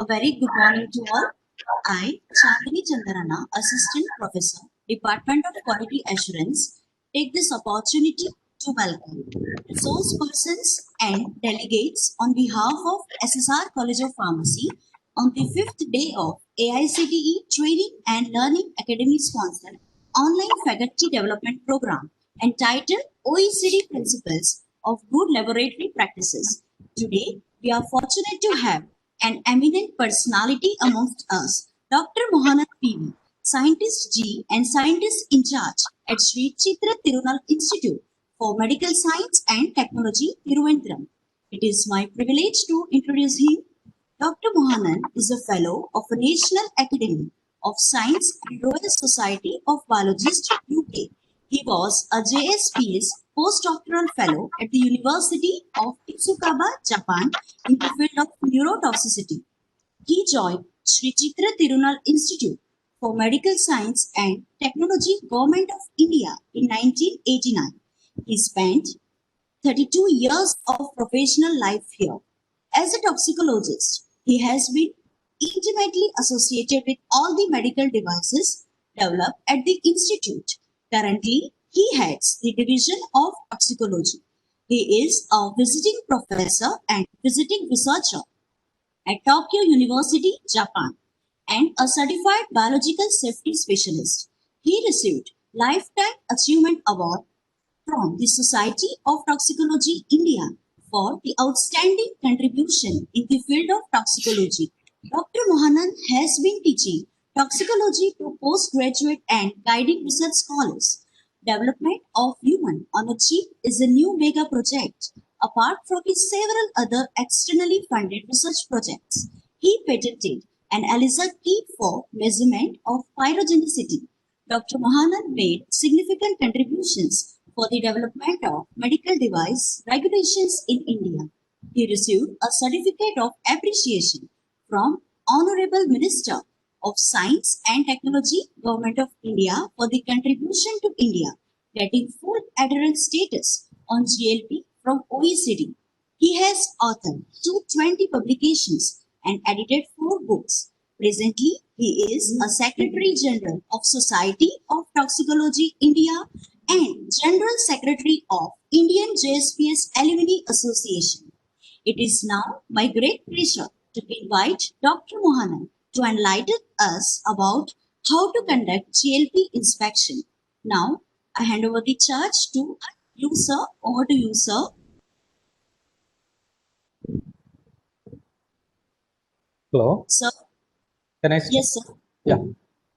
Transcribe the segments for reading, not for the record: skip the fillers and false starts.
A very good morning to all. I, Chandini Chandarana, Assistant Professor, Department of Quality Assurance, take this opportunity to welcome resource persons and delegates on behalf of SSR College of Pharmacy on the 5th day of AICTE Training and Learning Academy sponsored online faculty development program entitled OECD Principles of Good Laboratory Practices. Today, we are fortunate to have an eminent personality amongst us, Dr. Mohanad PV, Scientist G and Scientist in Charge at Sri Chitra Tirunal Institute for Medical Science and Technology, Tiruvandhuram. It is my privilege to introduce him. Dr. Mohanad is a Fellow of the National Academy of Science and Royal Society of Biologists, UK. He was a JSPS postdoctoral fellow at the University of Itsukaba, Japan, in the field of neurotoxicity. He joined Sri Chitra Tirunal Institute for Medical Science and Technology, Government of India in 1989. He spent 32 years of professional life here. As a toxicologist, he has been intimately associated with all the medical devices developed at the institute. Currently, he heads the Division of Toxicology. He is a visiting professor and visiting researcher at Tokyo University, Japan, and a certified biological safety specialist. He received Lifetime Achievement Award from the Society of Toxicology India for the outstanding contribution in the field of toxicology. Dr. Mohanad has been teaching toxicology to postgraduate and guiding research scholars. Development of human on a chip is a new mega project. Apart from his several other externally funded research projects, he patented an ELISA kit for measurement of pyrogenicity. Dr. Mohanad made significant contributions for the development of medical device regulations in India. He received a certificate of appreciation from Honorable Minister of Science and Technology, Government of India for the contribution to India, getting full adherence status on GLP from OECD. He has authored 220 publications and edited 4 books. Presently, he is a Secretary General of Society of Toxicology India and General Secretary of Indian JSPS Alumni Association. It is now my great pleasure to invite Dr. Mohanad to enlighten us about how to conduct GLP inspection. Now, I hand over the charge to you, sir. Over to you, sir. Hello. Sir. Can I start? Yes, sir. Yeah.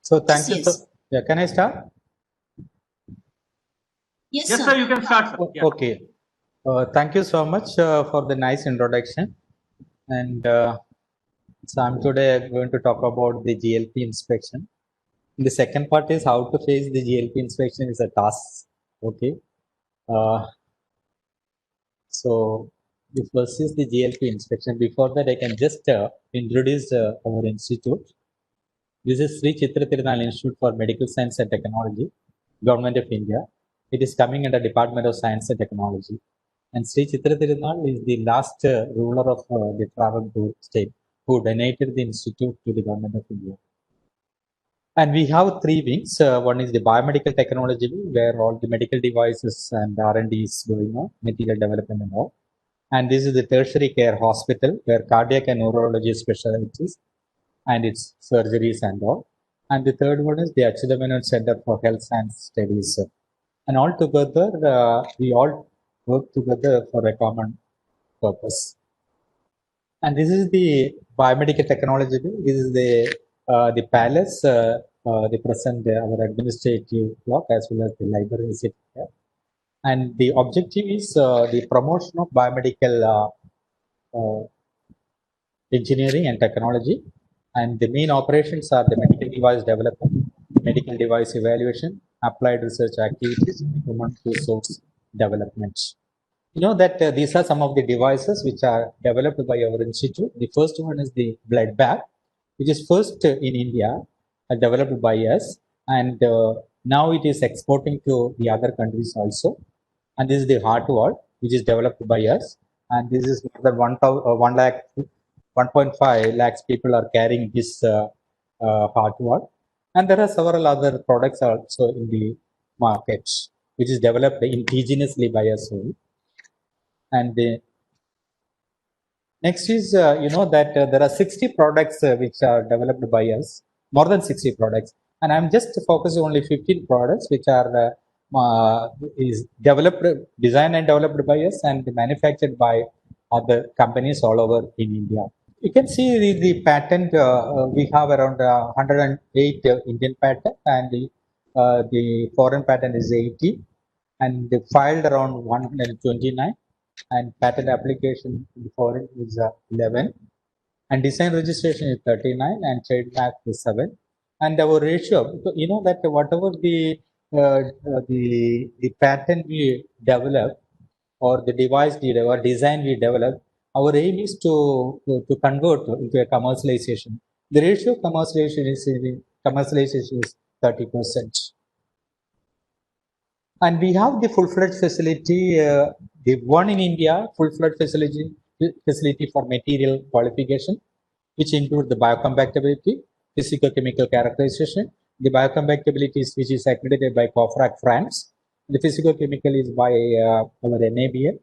So thank you. Yes. So, yeah. Can I start? Yes, Yes, sir. You can start, sir. Yeah. Okay. Thank you so much for the nice introduction. And so I'm today going to talk about the GLP inspection. The second part is how to face the GLP inspection is a task. Okay. So the first is the GLP inspection. Before that, I can just introduce our institute. This is Sri Chitra Tirunal Institute for Medical Science and Technology, Government of India. It is coming under Department of Science and Technology. And Sri Chitra Tirunal is the last ruler of the Travancore state who donated the institute to the Government of India. And we have 3 wings. One is the biomedical technology wing, where all the medical devices and R&D is going on, material development and all. And this is the tertiary care hospital, where cardiac and neurology specialties and its surgeries and all. And the third one is the Achyuta Center for Health Science Studies. And all together, we all work together for a common purpose. And this is the biomedical technology wing. This is the palace, the present our administrative block as well as the library is here. And the objective is the promotion of biomedical engineering and technology. And the main operations are the medical device development, medical device evaluation, applied research activities, and human resource development. You know that these are some of the devices which are developed by our institute. The first one is the blood bag, which is first in India, developed by us, and now it is exporting to the other countries also. And this is the heart wall, which is developed by us, and this is more than 1 lakh 1.5 lakhs people are carrying this hardware. And there are several other products also in the market, which is developed indigenously by us only. And the next is, that there are 60 products which are developed by us, more than 60 products. And I'm just focusing only 15 products which are is developed, designed and developed by us and manufactured by other companies all over in India. You can see the patent, we have around 108 Indian patent, and the foreign patent is 80, and they filed around 129, and patent application in the foreign is 11, and design registration is 39, and trademark is 7. And our ratio, so that whatever the patent we develop, or the device we develop, or design we develop, our aim is to convert into a commercialization. The ratio of commercialization is 30%. And we have the full-fledged facility, the one in India, full-fledged facility for material qualification, which include the biocompatibility, physico-chemical characterization. The biocompatibility which is accredited by COFRAC France. The physico-chemical is by our NABL.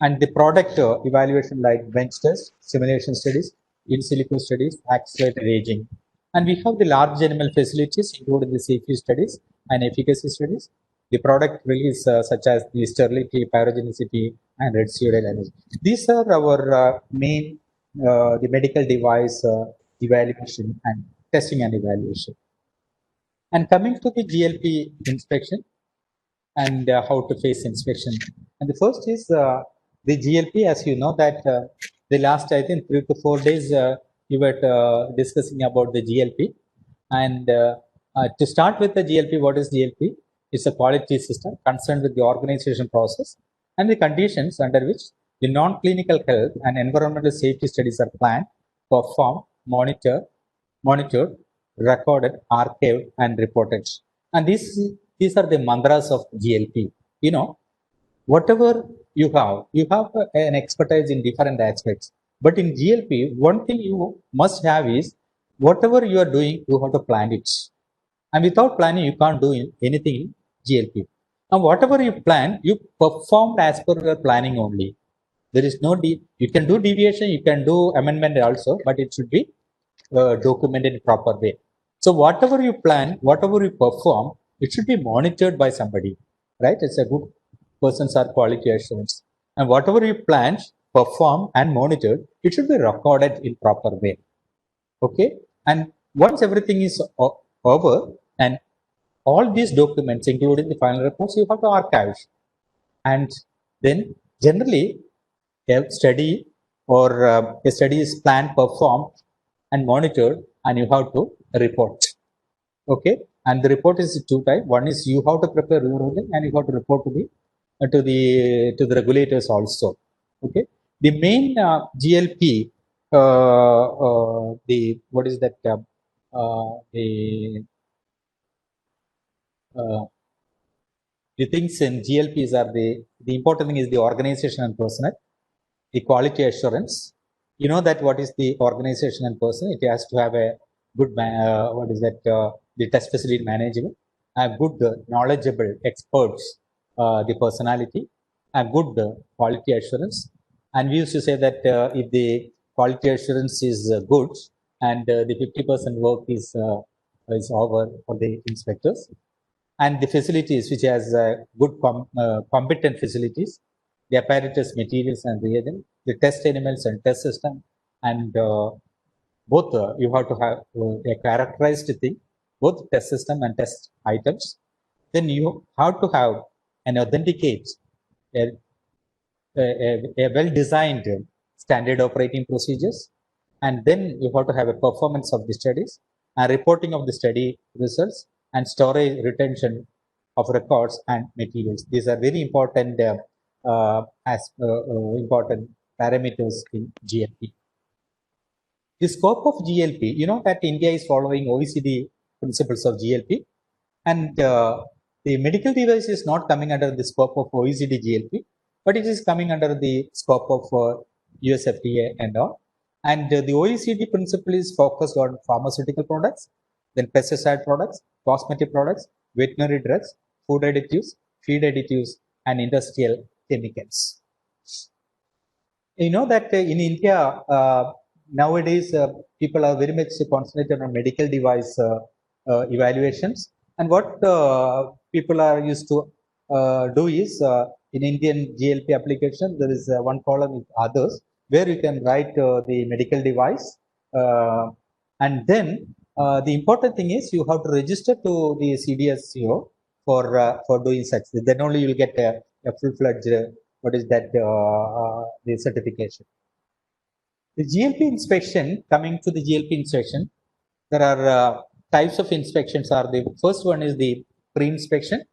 And the product evaluation like bench test, simulation studies, in silico studies, accelerated aging. And we have the large animal facilities, including the safety studies and efficacy studies. The product release such as the sterility, pyrogenicity, and red pseudo energy. These are our main the medical device evaluation and testing and evaluation. And coming to the GLP inspection and how to face inspection. And the first is the GLP, as you know that the last, I think, 3 to 4 days, you were discussing about the GLP. And to start with the GLP, what is GLP? It's a quality system concerned with the organization process and the conditions under which the non-clinical health and environmental safety studies are planned, performed, monitored, recorded, archived, and reported. And these are the mantras of GLP. Whatever you have an expertise in different aspects. But in GLP, one thing you must have is whatever you are doing, you have to plan it. And without planning, you can't do anything in GLP. And whatever you plan, you perform as per your planning only. There is no, you can do deviation, you can do amendment also, but it should be documented in proper way. So whatever you plan, whatever you perform, it should be monitored by somebody, right? It's a good persons are quality assurance. And whatever you plan, perform, and monitored, it should be recorded in proper way. Okay. And once everything is over, and all these documents, including the final reports, you have to archive. And then generally, a study or a study is planned, performed, and monitored, and you have to report. Okay. And the report is two types. One is you have to prepare your own, and you have to report to the regulators also. Okay. The main GLP, the what is that? The things in GLPs are the important thing is the organization and personnel, the quality assurance. You know that what is the organization and personnel? It has to have a good the test facility management, a good knowledgeable experts, the personality, a good quality assurance. And we used to say that if the quality assurance is good and the 50% work is over for the inspectors, and the facilities which has good competent facilities, the apparatus, materials, and reagents, the test animals and test system, and both you have to have a characterized thing, both test system and test items. Then you have to have an authenticate, a well-designed standard operating procedures, and then you have to have a performance of the studies and reporting of the study results and storage retention of records and materials. These are very important important parameters in GLP. The scope of GLP, you know that India is following OECD principles of GLP, and the medical device is not coming under the scope of OECD GLP, but it is coming under the scope of US FDA and all. And the OECD principle is focused on pharmaceutical products, then pesticide products, cosmetic products, veterinary drugs, food additives, feed additives, and industrial chemicals. You know that in India, nowadays, people are very much concentrated on medical device evaluations. And what people are used to do is in Indian GLP application, there is one column with others where you can write the medical device. And then the important thing is you have to register to the CDSCO for doing such. Then only you will get a full-fledged what is that the certification. The GLP inspection, coming to the GLP inspection, there are types of inspections. Are the first one is the pre-inspection,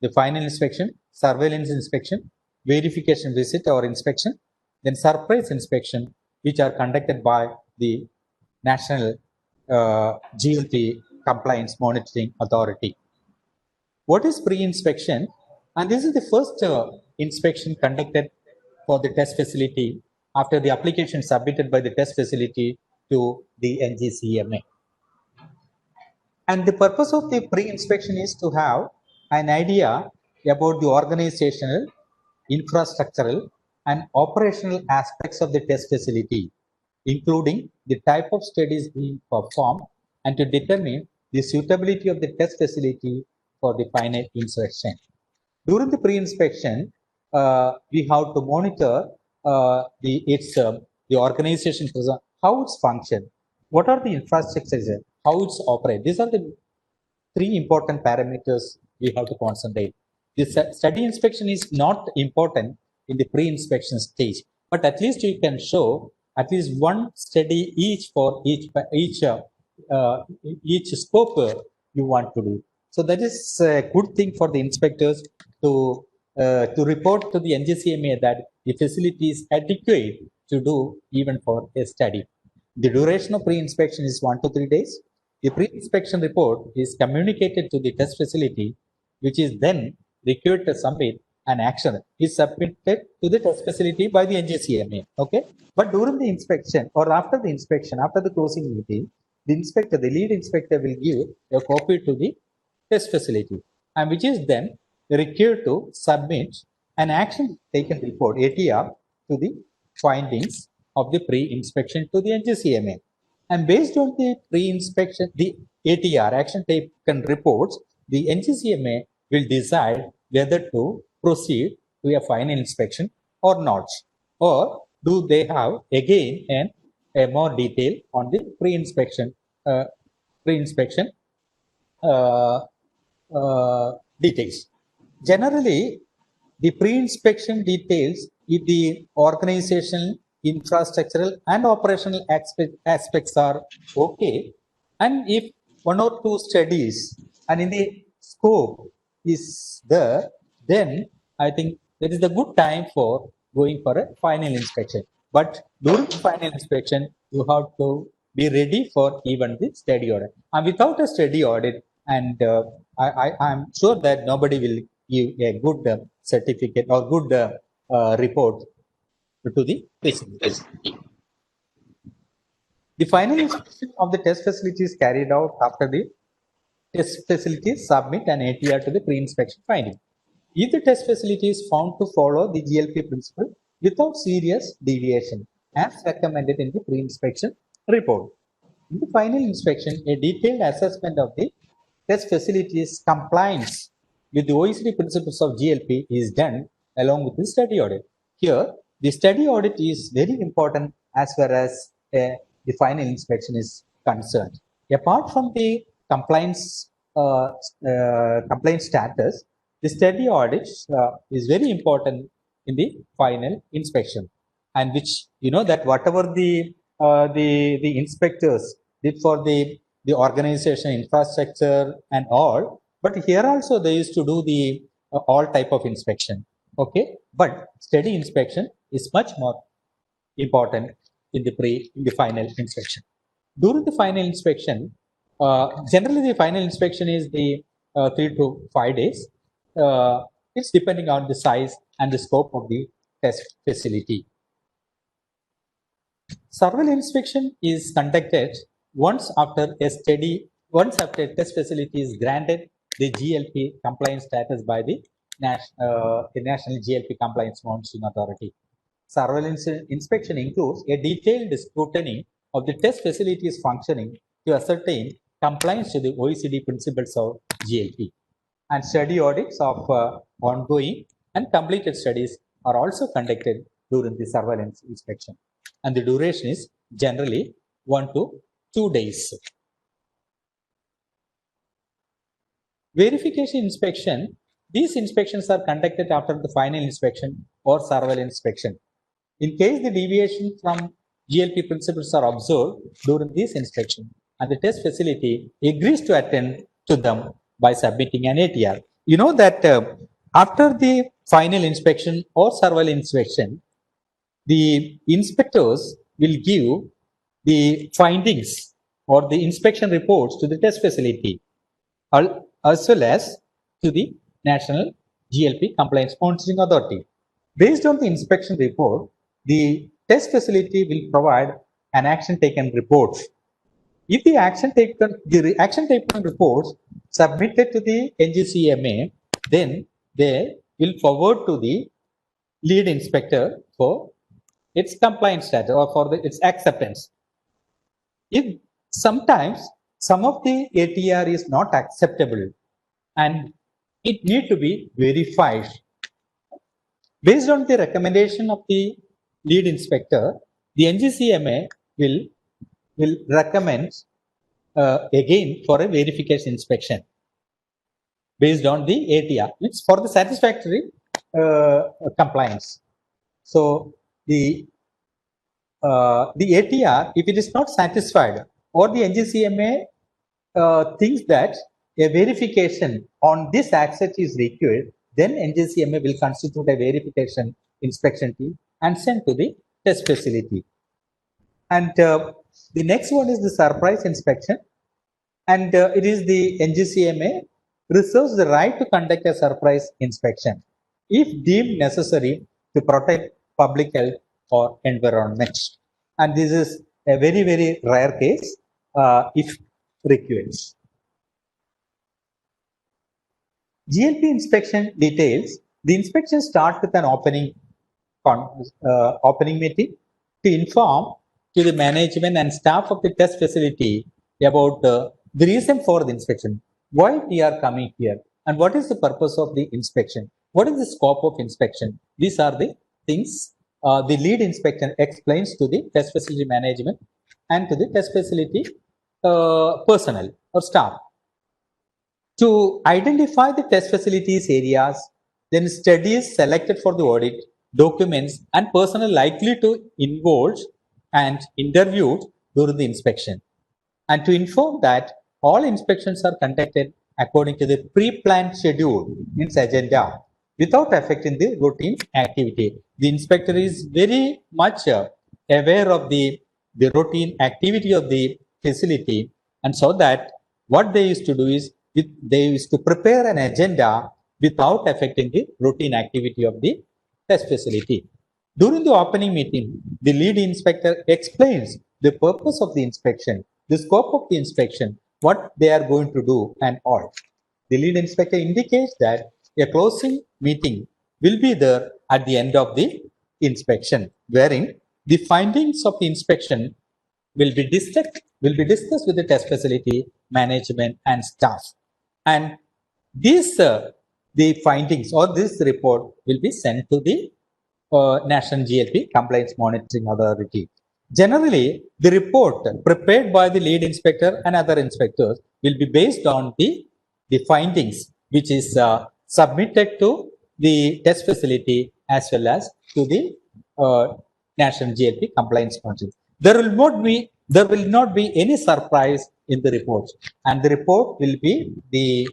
the final inspection, surveillance inspection, verification visit or inspection, then surprise inspection, which are conducted by the National GLP Compliance Monitoring Authority. What is pre-inspection? And this is the first inspection conducted for the test facility after the application submitted by the test facility to the NGCMA. And the purpose of the pre-inspection is to have an idea about the organizational, infrastructural, and operational aspects of the test facility, including the type of studies being performed, and to determine the suitability of the test facility for the final inspection. During the pre-inspection, we have to monitor the organization, how it's function, what are the infrastructures, how it's operate. These are the three important parameters we have to concentrate. This study inspection is not important in the pre-inspection stage, but at least you can show at least one study each for each scope you want to do. So that is a good thing for the inspectors to report to the NGCMA that the facility is adequate to do even for a study. The duration of pre-inspection is 1 to 3 days. The pre-inspection report is communicated to the test facility, which is then required to submit an action is submitted to the test facility by the NGCMA. Okay, but during the inspection or after the inspection, after the closing meeting, the inspector, the lead inspector, will give a copy to the test facility, and which is then required to submit an action taken report (ATR) to the findings of the pre-inspection to the NGCMA. And based on the pre-inspection, the ATR action taken reports, the NGCMA will decide whether to proceed to a final inspection or not, or do they have again a more detail on the pre-inspection uh, details. Generally, the pre-inspection details if the organizational, infrastructural, and operational aspects are okay, and if one or two studies and in the scope is there, then I think that is the good time for going for a final inspection. But during the final inspection, you have to be ready for even the study audit. And without a study audit, and I'm sure that nobody will give a good certificate or good report to the facility. The final inspection of the test facility is carried out after the test facilities submit an ATR to the pre-inspection finding. If the test facility is found to follow the GLP principle without serious deviation, as recommended in the pre-inspection report. In the final inspection, a detailed assessment of the test facility's compliance with the OECD principles of GLP is done along with the study audit. Here, the study audit is very important as far as the final inspection is concerned. Apart from the compliance status, the study audit is very important in the final inspection, and which you know that whatever the inspectors did for the organization, infrastructure, and all, but here also they used to do the all type of inspection. Okay, but study inspection is much more important in the final inspection. During the final inspection, generally the final inspection is the 3 to 5 days. It's depending on the size and the scope of the test facility. Surveillance inspection is conducted once after a test facility is granted the GLP compliance status by the National GLP Compliance Monitoring Authority. Surveillance inspection includes a detailed scrutiny of the test facility's functioning to ascertain compliance to the OECD principles of GLP. And study audits of ongoing and completed studies are also conducted during the surveillance inspection. And the duration is generally 1 to 2 days. Verification inspection. These inspections are conducted after the final inspection or surveillance inspection. In case the deviation from GLP principles are observed during this inspection and the test facility agrees to attend to them by submitting an ATR. You know that after the final inspection or surveillance inspection, the inspectors will give the findings or the inspection reports to the test facility as well as to the National GLP Compliance Monitoring Authority. Based on the inspection report, the test facility will provide an action taken report. If the action taken reports submitted to the NGCMA, then they will forward to the lead inspector for its compliance status or for its acceptance. If sometimes some of the ATR is not acceptable and it need to be verified. Based on the recommendation of the lead inspector, the NGCMA will recommend again for a verification inspection based on the ATR. It's for the satisfactory compliance. So the ATR, if it is not satisfied or the NGCMA thinks that a verification on this asset is required, then NGCMA will constitute a verification inspection team and send to the test facility. And the next one is the surprise inspection. And it is the NGCMA reserves the right to conduct a surprise inspection if deemed necessary to protect public health or environment. And this is a very, very rare case if required. GLP inspection details. The inspection starts with an opening meeting to inform to the management and staff of the test facility about the reason for the inspection, why we are coming here, and what is the purpose of the inspection, what is the scope of inspection. These are the things the lead inspector explains to the test facility management and to the test facility personnel or staff. To identify the test facilities areas, then studies selected for the audit, documents and personnel likely to involve and interviewed during the inspection. And to inform that all inspections are conducted according to the pre-planned schedule, its agenda, without affecting the routine activity. The inspector is very much aware of the routine activity of the facility, and so that what they used to do is they used to prepare an agenda without affecting the routine activity of the test facility. During the opening meeting, the lead inspector explains the purpose of the inspection, the scope of the inspection, what they are going to do and all. The lead inspector indicates that a closing meeting will be there at the end of the inspection, wherein the findings of the inspection will be discussed with the test facility management and staff. And these the findings or this report will be sent to the National GLP Compliance Monitoring Authority. Generally, the report prepared by the lead inspector and other inspectors will be based on the findings which is submitted to the test facility as well as to the National GLP Compliance Monitoring. There will not be any surprise in the report, and the report will be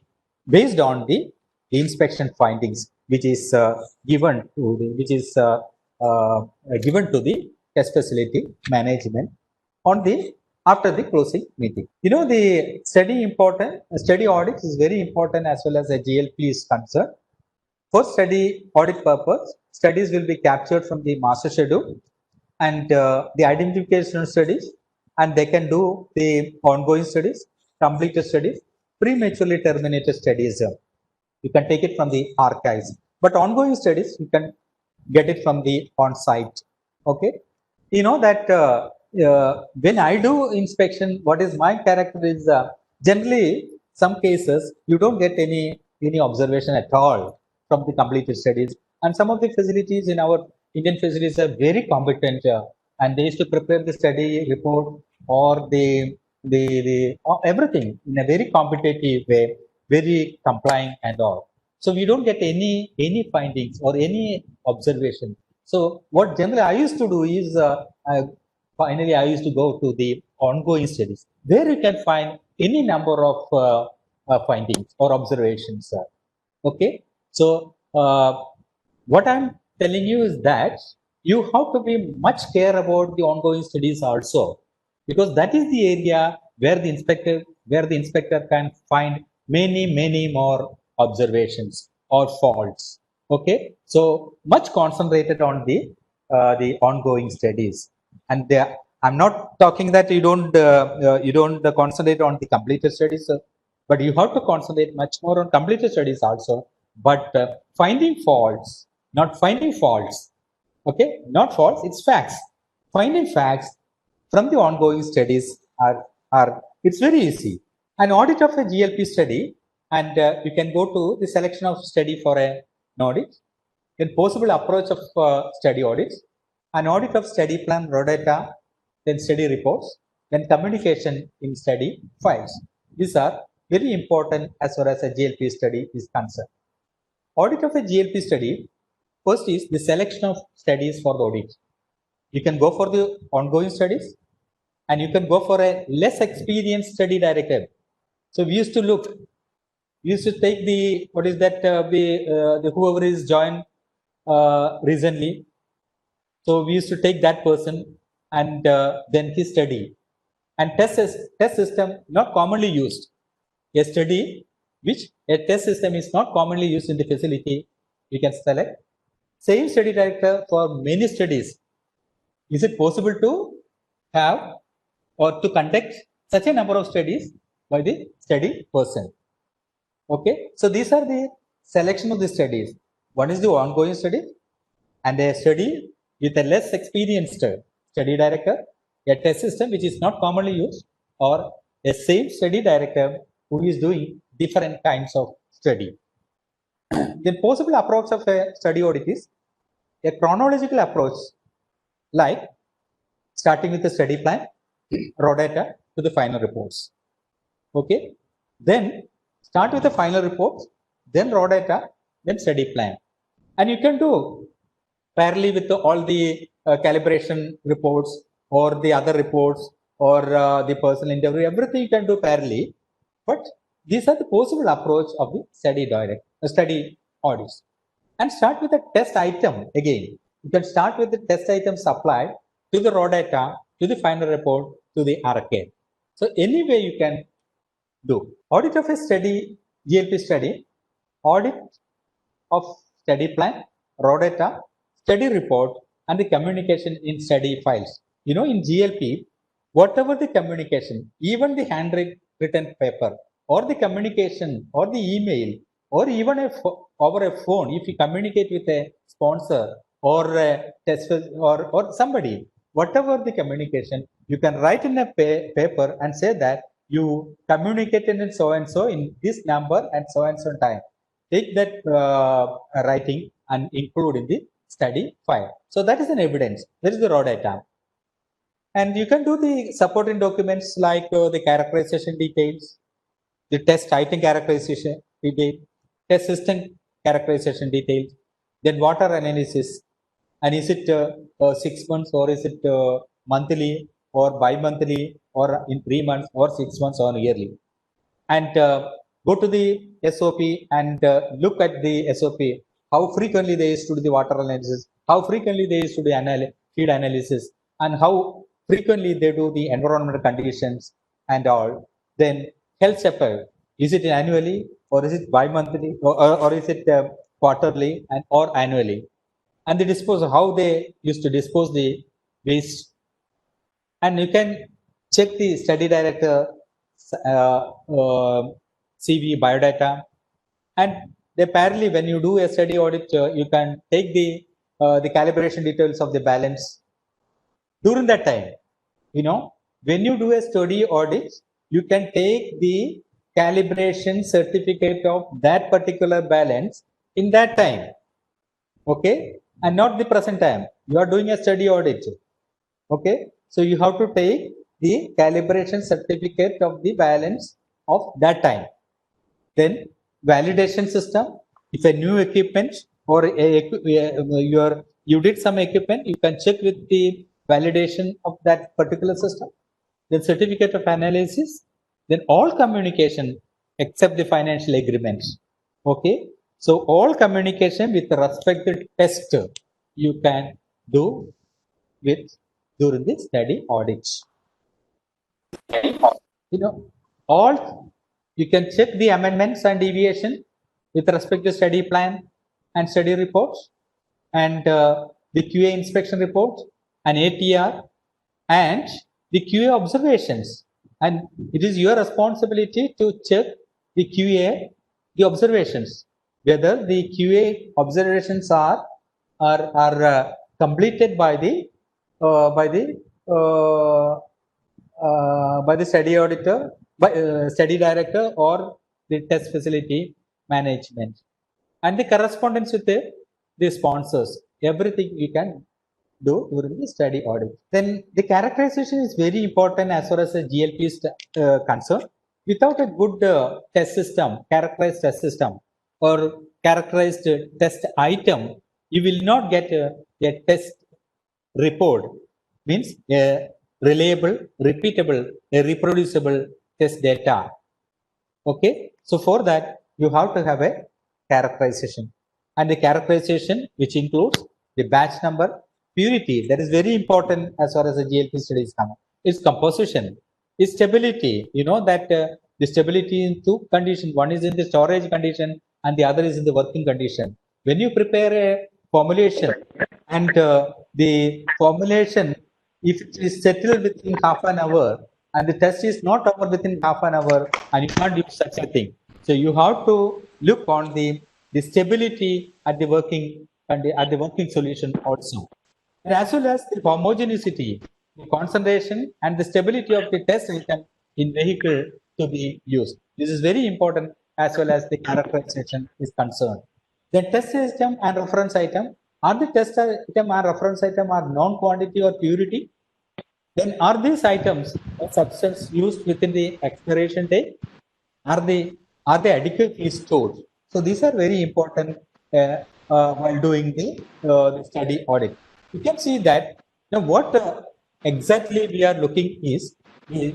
based on the inspection findings, which is given to the test facility management after the closing meeting. You know, the study audits is very important as well as a GLP is concerned. For study audit purpose, studies will be captured from the master schedule and the identification studies, and they can do the ongoing studies, completed studies, prematurely terminated studies. You can take it from the archives, but ongoing studies you can get it from the on-site. Okay, you know that when I do inspection, what is my character is generally some cases you don't get any observation at all from the completed studies, and some of the facilities in our Indian facilities are very competent, and they used to prepare the study report or the everything in a very competitive way, very complying and all. So we don't get any findings or any observation. So what generally I used to do is finally I used to go to the ongoing studies where you can find any number of findings or observations. Okay, so what I'm telling you is that you have to be much care about the ongoing studies also, because that is the area where the inspector can find many more observations or faults. Okay, so much concentrated on the ongoing studies, and I'm not talking that you don't concentrate on the completed studies, but you have to concentrate much more on completed studies also. But finding faults, not finding faults. Okay, not faults, it's facts. Finding facts from the ongoing studies are it's very easy. An audit of a GLP study, and you can go to the selection of study for an audit, then possible approach of study audits, an audit of study plan, raw data, then study reports, then communication in study files. These are very important as far as a GLP study is concerned. Audit of a GLP study, first is the selection of studies for the audit. You can go for the ongoing studies, and you can go for a less experienced study director. So we used to look, we used to take the, what is that, the whoever is joined recently. So we used to take that person and then his study and test system not commonly used. A study which a test system is not commonly used in the facility, we can select same study director for many studies. Is it possible to have or to conduct such a number of studies by the study person? Okay, so these are the selection of the studies. One is the ongoing study, and a study with a less experienced study director, a test system which is not commonly used, or a same study director who is doing different kinds of study. The possible approach of a study audit is a chronological approach, like starting with the study plan, raw data to the final reports. Okay, then start with the final reports, then raw data, then study plan, and you can do parallelly with all the calibration reports or the other reports or the personal interview, everything you can do parallelly. But these are the possible approach of the study audits. And start with a test item again. You can start with the test item supplied to the raw data, to the final report, to the archive. So any way you can do. Audit of a study, GLP study, audit of study plan, raw data, study report, and the communication in study files. You know, in GLP, whatever the communication, even the handwritten paper, or the communication, or the email, or even over a phone, if you communicate with a sponsor or a test or somebody, whatever the communication, you can write in a paper and say that you communicated in so and so in this number and so time. Take that writing and include in the study file. So that is an evidence. That is the raw data. And you can do the supporting documents like the characterization details, the test item characterization detail, test system characterization details, then water analysis, and is it 6 months or is it monthly or bi-monthly or in 3 months or 6 months or yearly. And go to the SOP and look at the SOP, how frequently they used to do the water analysis, how frequently they used to do feed analysis, and how frequently they do the environmental conditions and all. Then health checkup, is it annually or is it bi-monthly or is it quarterly and or annually? And the disposal, how they used to dispose the waste, and you can check the study director uh, uh, CV biodata. And apparently, when you do a study audit, you can take the calibration details of the balance during that time. You know, when you do a study audit, you can take the calibration certificate of that particular balance in that time, okay, and not the present time. You are doing a study audit, okay, so you have to take the calibration certificate of the balance of that time. Then validation system, if a new equipment or you did some equipment, you can check with the validation of that particular system. Then certificate of analysis, then all communication except the financial agreements. Okay, so all communication with respect to test you can do with during the study audit. You know, all you can check the amendments and deviation with respect to study plan and study reports, and the QA inspection report and ATR and the QA observations. And it is your responsibility to check the QA, the observations, whether the QA observations are completed by the study auditor, by study director, or the test facility management, and the correspondence with the sponsors. Everything you can do during the study audit. Then the characterization is very important as far as the GLP is concerned. Without a good test system, characterized test system, or characterized test item, you will not get a test report. Means a reliable, repeatable, a reproducible test data. Okay, so for that you have to have a characterization, and the characterization which includes the batch number, purity, that is very important as far as the GLP study is concerned. Its composition, its stability. You know that the stability in two conditions. One is in the storage condition and the other is in the working condition. When you prepare a formulation and the formulation, if it is settled within half an hour and the test is not over within half an hour, and you can't do such a thing. So you have to look on the stability at the working solution also. And as well as the homogeneity, the concentration and the stability of the test item in vehicle to be used. This is very important as well as the characterization is concerned. The test item and reference item, are the test item and reference item are known quantity or purity? Then are these items a substance used within the expiration date? Are they adequately stored? So these are very important while doing the study audit. You can see that now what exactly we are looking is the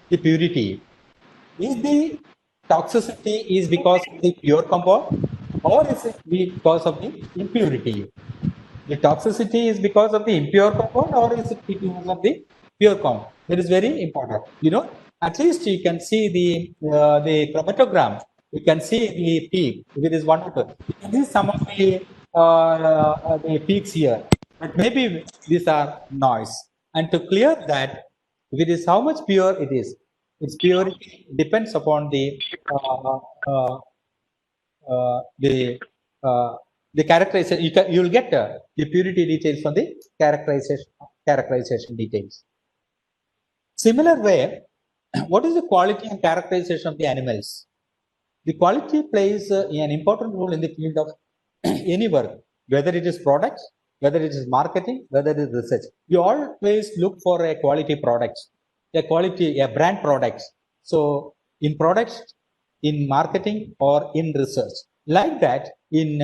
purity. Is the toxicity is because of the pure compound, or is it because of the impurity? The toxicity is because of the impure compound, or is it because of the pure compound? That is very important. You know, at least you can see the chromatogram. You can see the peak. If it is 1 or 2, you can see some of the peaks here. But maybe these are noise. And to clear that, if it is how much pure it is, its purity depends upon the characterization. You will get the purity details from the characterization details. Similar way, what is the quality and characterization of the animals? The quality plays an important role in the field of any work, whether it is products, whether it is marketing, whether it is research. You always look for a quality product, a brand product. So in products, in marketing, or in research. Like that, in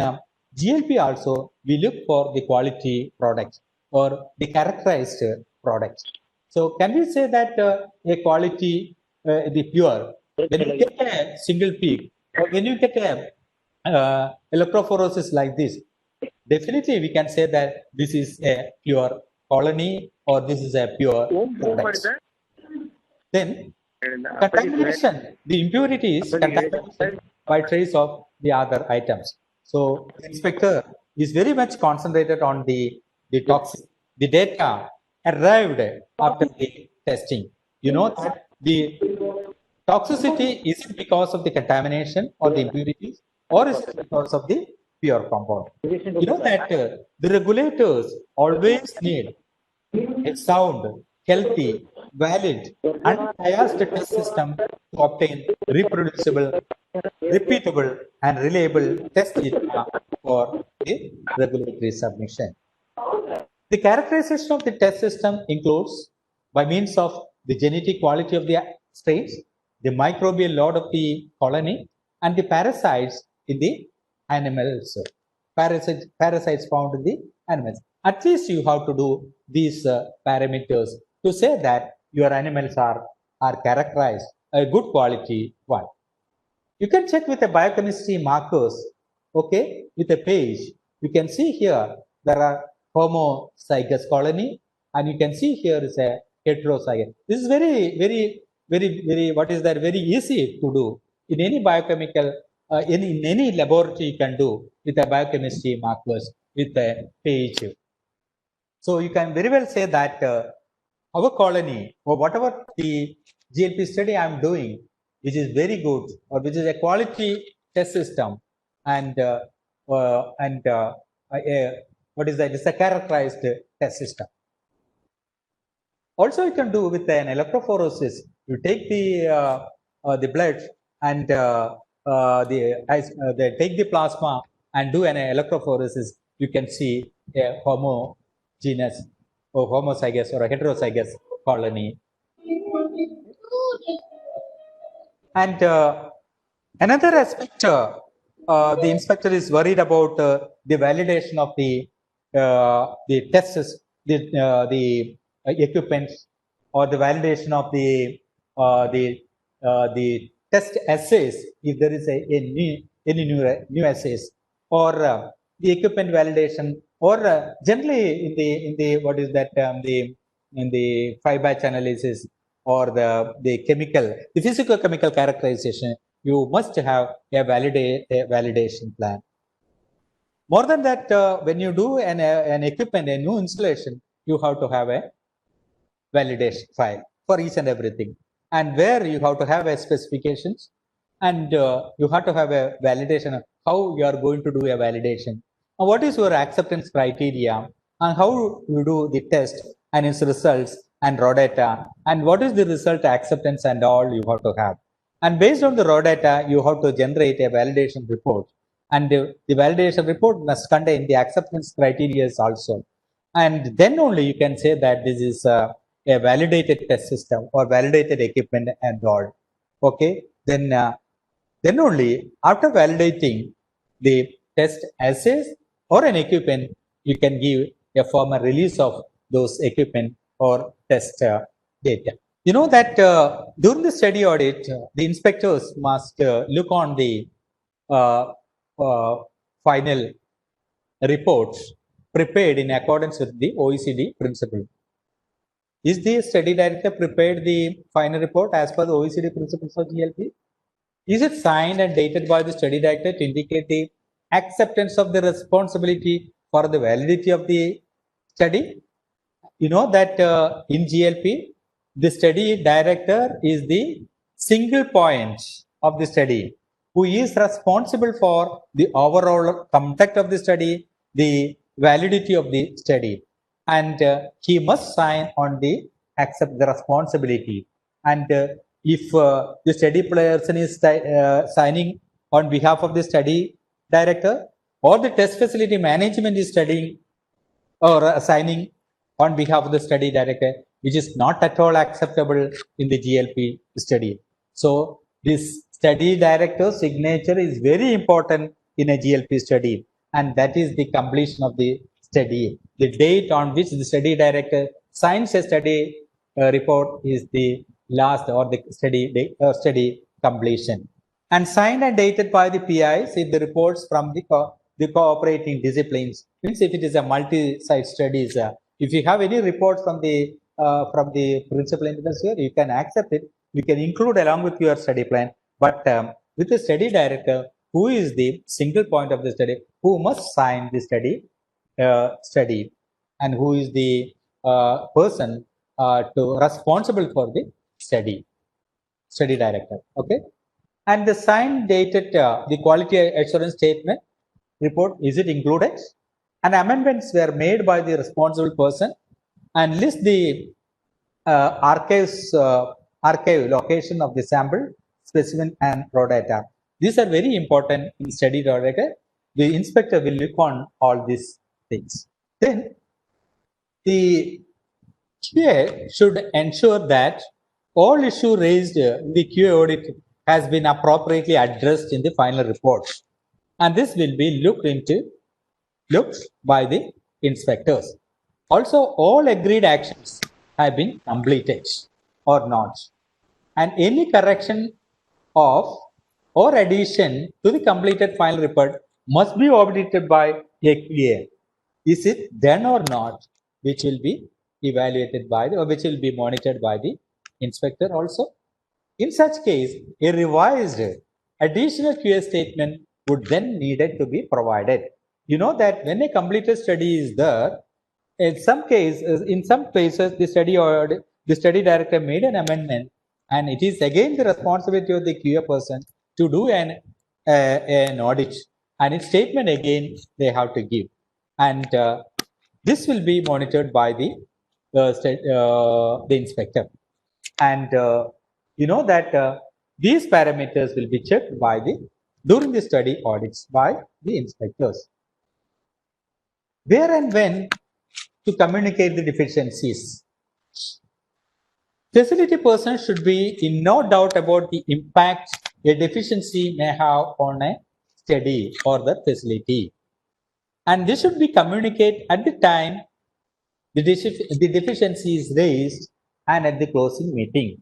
GLP also, we look for the quality product or the characterized product. So can we say that a quality, the pure, when you get a single peak, or when you get a electrophoresis like this, definitely we can say that this is a pure colony or this is a pure product. Then contamination, the impurities contaminated by trace of the other items. So the inspector is very much concentrated on the toxic the data arrived after the testing. You know that the toxicity isn't because of the contamination or the impurities, or is it because of the pure compound? You know that the regulators always need a sound, healthy, valid, unbiased test system to obtain reproducible, repeatable, and reliable test data for the regulatory submission. The characterization of the test system includes by means of the genetic quality of the strains, the microbial load of the colony, and the parasites in the animals. Parasites found in the animals. At least you have to do these parameters to say that your animals are characterized a good quality one. You can check with the biochemistry markers, okay, with a page. You can see here there are homozygous colony, and you can see here is a heterozygous. This is very, what is that, very easy to do. In any biochemical, in any laboratory you can do with a biochemistry markers with a page. So you can very well say that our colony or whatever the GLP study I'm doing, which is very good or which is a quality test system, and what is that? It's a characterized test system. Also, you can do with an electrophoresis. You take the blood and they take the plasma and do an electrophoresis. You can see a homogeneous or homozygous or a heterozygous colony. And another aspect, the inspector is worried about the validation of the tests, the equipment, or the validation of the test assays, if there is any new assays, or the equipment validation, or generally in the what is that in the 5-batch analysis or the physical chemical characterization, you must have a validation plan. More than that, when you do an equipment, a new installation, you have to have a validation file for each and everything, and where you have to have a specifications, and you have to have a validation of how you are going to do a validation, and what is your acceptance criteria, and how you do the test and its results and raw data, and what is the result acceptance and all you have to have. And based on the raw data, you have to generate a validation report, and the validation report must contain the acceptance criteria also. And then only you can say that this is a validated test system or validated equipment and all. Okay, then only after validating the test assays or an equipment, you can give a formal release of those equipment or test data. You know that during the study audit, the inspectors must look on the final reports prepared in accordance with the OECD principle. Is the study director prepared the final report as per the OECD principles of GLP? Is it signed and dated by the study director to indicate the acceptance of the responsibility for the validity of the study? You know that in GLP, the study director is the single point of the study who is responsible for the overall conduct of the study, the validity of the study, and he must sign on the accept the responsibility. And if the study person is signing on behalf of the study director, or the test facility management is studying or signing on behalf of the study director, which is not at all acceptable in the GLP study. So this study director's signature is very important in a GLP study, and that is the completion of the study. The date on which the study director signs a study report is the last or the study completion. And signed and dated by the PIs if the reports from the cooperating disciplines. Means if it is a multi-site studies, if you have any report from the principal investigator, you can accept it. You can include along with your study plan. But with the study director, who is the single point of the study, who must sign the study, and who is the person to responsible for the study director. Okay, and the signed dated the quality assurance statement report, is it included? And amendments were made by the responsible person, and list the archive location of the sample, specimen, and raw data. These are very important in study data. The inspector will look on all these things. Then the QA should ensure that all issue raised in the QA audit has been appropriately addressed in the final report, and this will be looked by the inspectors. Also, all agreed actions have been completed or not, and any correction of or addition to the completed final report must be audited by a QA. Is it done or not, which will be evaluated by or which will be monitored by the inspector also. In such case, a revised additional QA statement would then needed to be provided. You know that when a completed study is there, in some cases, the study director made an amendment, and it is again the responsibility of the QA person to do an audit, and its statement again they have to give, and this will be monitored by the inspector, and you know that these parameters will be checked by during the study audits by the inspectors. Where and when to communicate the deficiencies? Facility person should be in no doubt about the impact a deficiency may have on a study or the facility, and this should be communicated at the time the deficiency is raised and at the closing meeting.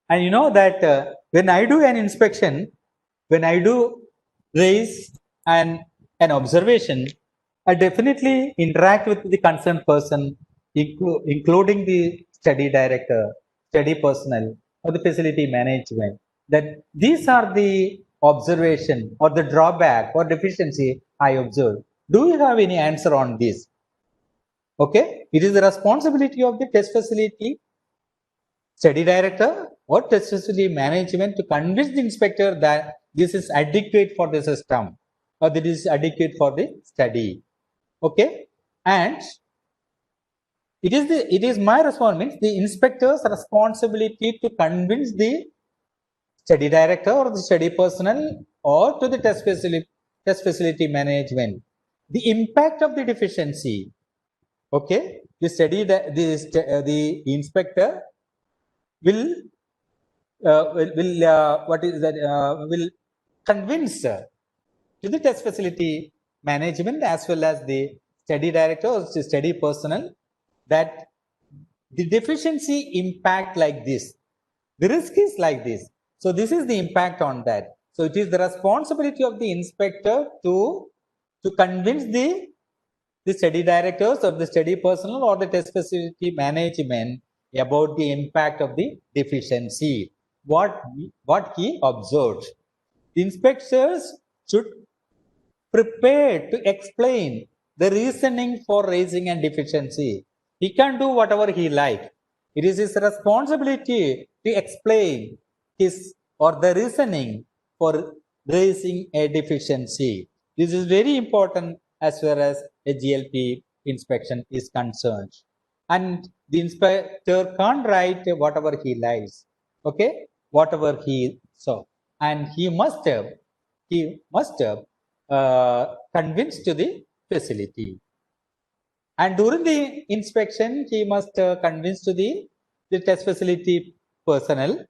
And you know that when I do an inspection, when I do raise an observation, I definitely interact with the concerned person, including the study director, study personnel, or the facility management, that these are the observation or the drawback or deficiency I observed. Do you have any answer on this? Okay, it is the responsibility of the test facility study director or test facility management to convince the inspector that this is adequate for the system or that is adequate for the study. Okay, and it is my responsibility, the inspector's responsibility to convince the study director or the study personnel or to the test facility management the impact of the deficiency. Okay, the inspector will will convince to the test facility management as well as the study director or the study personnel that the deficiency impact like this, the risk is like this, so this is the impact on that. So it is the responsibility of the inspector to convince the study directors or the study personnel or the test facility management about the impact of the deficiency, what he observed. The inspectors should prepare to explain the reasoning for raising a deficiency. He can do whatever he like. It is his responsibility to explain his or the reasoning for raising a deficiency. This is very important as far as a GLP inspection is concerned. And the inspector can't write whatever he likes, okay, whatever he saw, and he must have convinced to the facility, and during the inspection he must convince to the test facility personnel,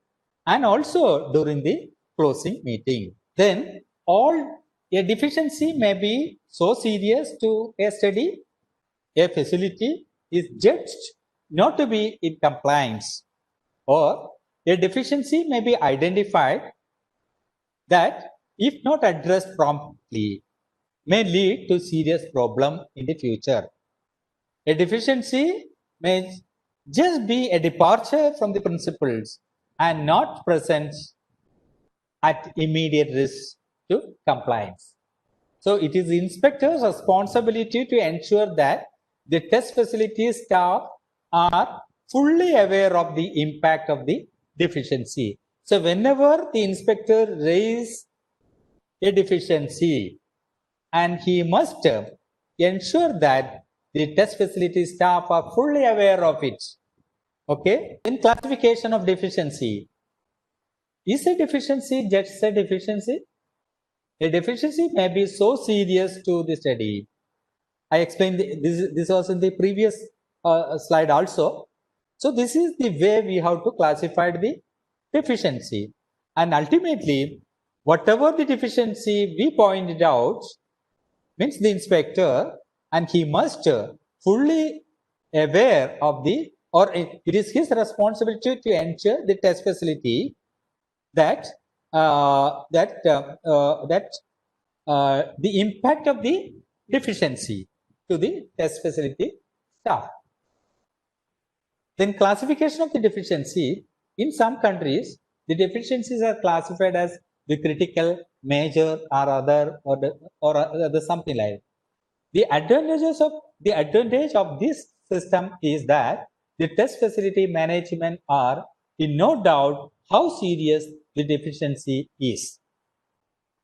and also during the closing meeting. Then a deficiency may be so serious to a study, a facility is judged not to be in compliance, or a deficiency may be identified that, if not addressed promptly, may lead to serious problem in the future. A deficiency may just be a departure from the principles and not present at immediate risk to compliance. So it is the inspector's responsibility to ensure that the test facility staff are fully aware of the impact of the deficiency. So whenever the inspector raises a deficiency, and he must ensure that the test facility staff are fully aware of it. Okay. In classification of deficiency, is a deficiency just a deficiency? A deficiency may be so serious to the study. I explained this was in the previous slide also. So this is the way we have to classify the deficiency, and ultimately whatever the deficiency we pointed out means the inspector, and he must fully aware of the, or it is his responsibility to ensure the test facility that the impact of the deficiency to the test facility staff. Then classification of the deficiency, in some countries the deficiencies are classified as the critical, major, or other, or other something like that. The advantage of this system is that the test facility management are in no doubt how serious the deficiency is,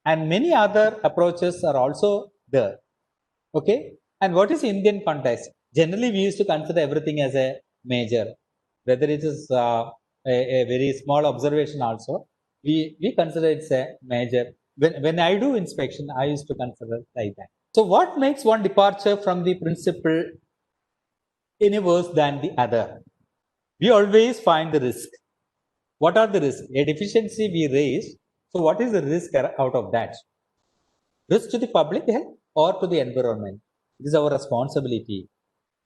and many other approaches are also there. Okay. And what is Indian context? Generally, we used to consider everything as a major, whether it is a very small observation also, we consider it's a major. When I do inspection, I used to consider like that. So what makes one departure from the principle any worse than the other? We always find the risk. What are the risks? A deficiency we raise. So what is the risk out of that? Risk to the public health or to the environment? It is our responsibility.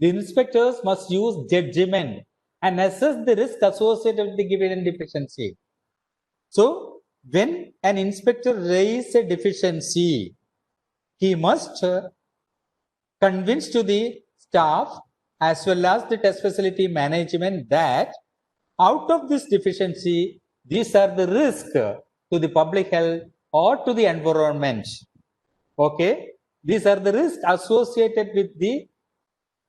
The inspectors must use judgment and assess the risk associated with the given deficiency. So when an inspector raises a deficiency, he must convince to the staff as well as the test facility management that out of this deficiency, these are the risks to the public health or to the environment. Okay, these are the risks associated with the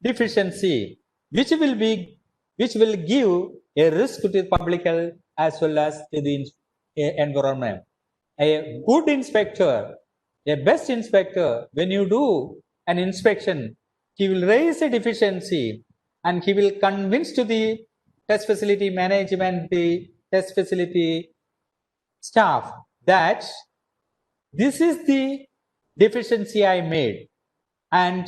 deficiency, which will give a risk to the public health as well as to the environment. A good inspector, a best inspector, when you do an inspection, he will raise a deficiency and he will convince to the test facility management, the test facility staff, that this is the deficiency I made, and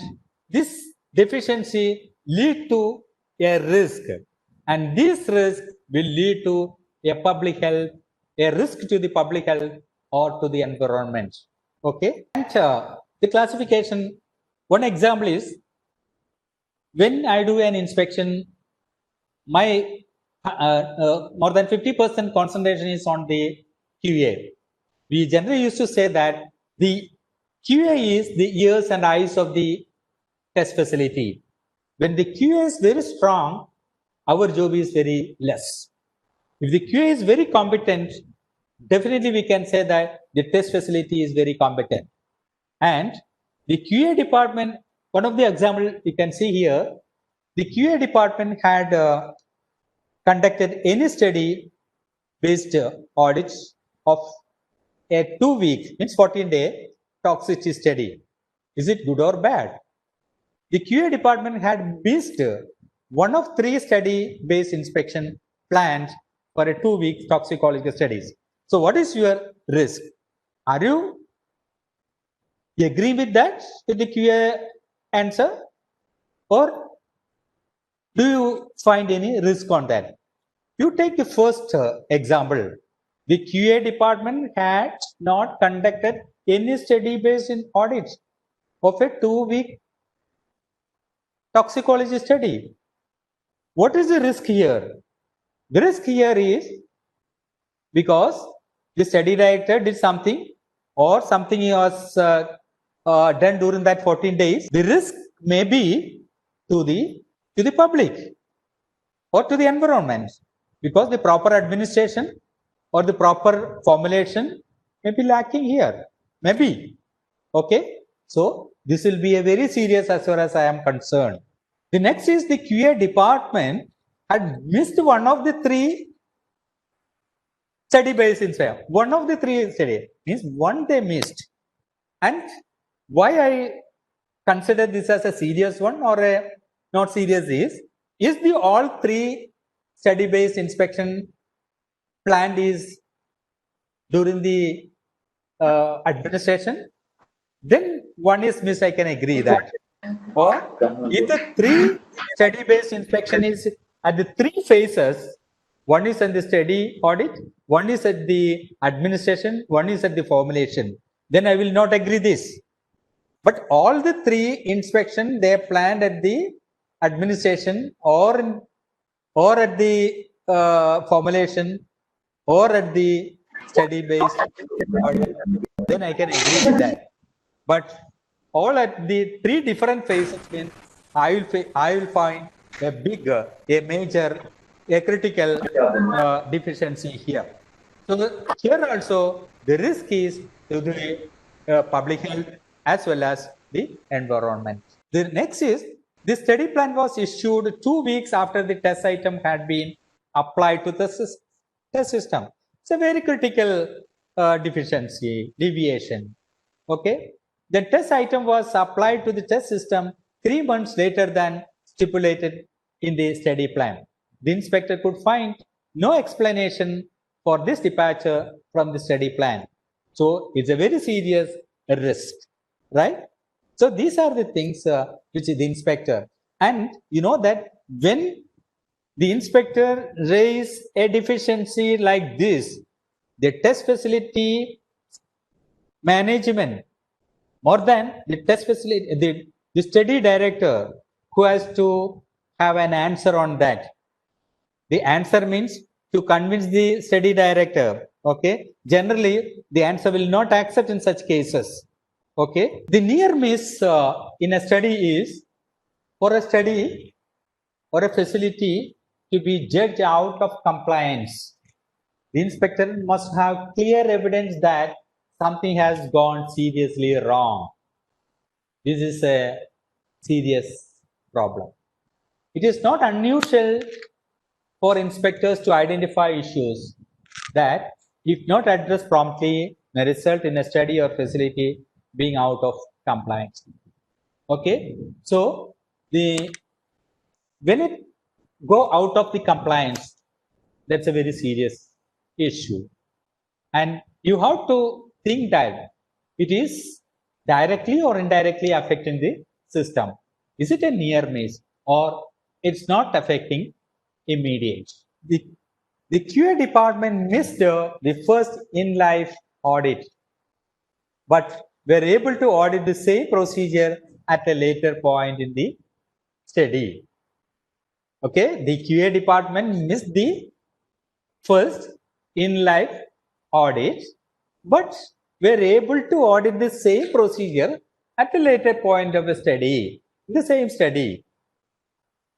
this deficiency lead to a risk, and this risk will lead to a public health, a risk to the public health or to the environment. Okay. And the classification, one example is when I do an inspection, my more than 50% concentration is on the QA. We generally used to say that the QA is the ears and eyes of the test facility. When the QA is very strong, our job is very less. If the QA is very competent, definitely we can say that the test facility is very competent. And the QA department, one of the examples you can see here, the QA department had conducted any study based audits of a 2-week, means 14-day toxicity study. Is it good or bad? The QA department had missed one of 3 study-based inspection planned for a 2-week toxicology studies. So what is your risk? Are you agree with that, with the QA answer, or do you find any risk on that? You take the first example. The QA department had not conducted any study-based audits of a 2-week toxicology study. What is the risk here? The risk here is because the study director did something, or something was done during that 14 days. The risk may be to the public or to the environment, because the proper administration or the proper formulation may be lacking here. Maybe. Okay. So this will be a very serious as far as I am concerned. The next is the QA department had missed one of the three study based inspection. One of the three study means one they missed. And why I consider this as a serious one or a not serious is the all three study based inspection planned is during the administration, then one is missed, I can agree that. Or if the three study based inspection is at the three phases, one is at the study audit, one is at the administration, one is at the formulation, then I will not agree this. But all the three inspection they are planned at the administration or at the formulation or at the study based audit, then I can agree with that. But all at the three different phases means I will find a big, a major, a critical deficiency here. So here also the risk is to the public health as well as the environment. The next is the study plan was issued 2 weeks after the test item had been applied to the test system. It's a very critical deficiency, deviation. Okay. The test item was applied to the test system 3 months later than stipulated in the study plan. The inspector could find no explanation for this departure from the study plan. So it's a very serious risk, right? So these are the things which the inspector, and you know that when the inspector raise a deficiency like this, the test facility management, more than the test facility, the study director who has to have an answer on that. The answer means to convince the study director. Okay. Generally, the answer will not accept in such cases. Okay. The near miss in a study is for a study or a facility to be judged out of compliance. The inspector must have clear evidence that something has gone seriously wrong. This is a serious problem. It is not unusual for inspectors to identify issues that, if not addressed promptly, may result in a study or facility being out of compliance. Okay, so when it go out of the compliance, that's a very serious issue, and you have to think that it is directly or indirectly affecting the system. Is it a near miss or it's not affecting immediate? The QA department missed the first in-life audit, but were able to audit the same procedure at a later point in the study. Okay, the QA department missed the first in-life audit, but were able to audit the same procedure at a later point of the study, the same study.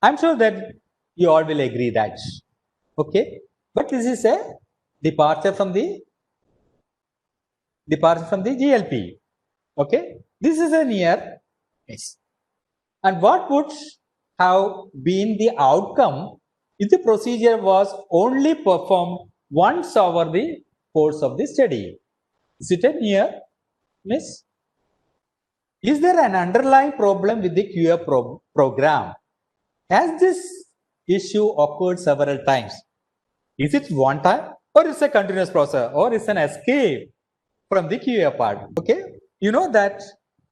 I'm sure that you all will agree that. Okay, but this is a departure from the GLP. Okay, this is a near miss. And what would have been the outcome if the procedure was only performed once over the course of the study? Is it a near miss? Is there an underlying problem with the QA program? Has this issue occurred several times? Is it one time or is it a continuous process or is it an escape from the QA part? Okay, you know that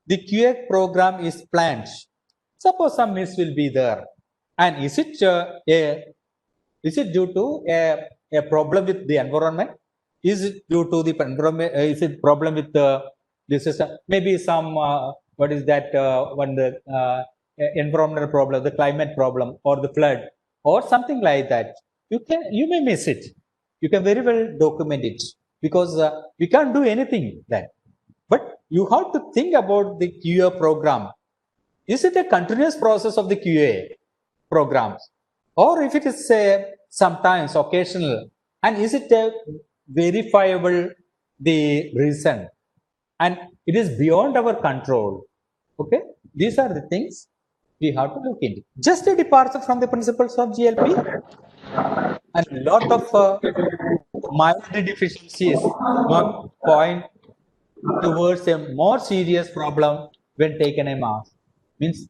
the QA program is planned. Suppose some miss will be there, and is it due to a problem with the environment? Is it due to the environment? Is it problem with the system? Maybe some what is that one the environmental problem, the climate problem, or the flood, or something like that. You may miss it. You can very well document it because we can't do anything then. But you have to think about the QA program. Is it a continuous process of the QA programs, or if it is sometimes occasional, and is it a verifiable the reason, and it is beyond our control? Okay, these are the things we have to look into. Just a departure from the principles of GLP, and lot of mild deficiencies point towards a more serious problem when taken a mass. Means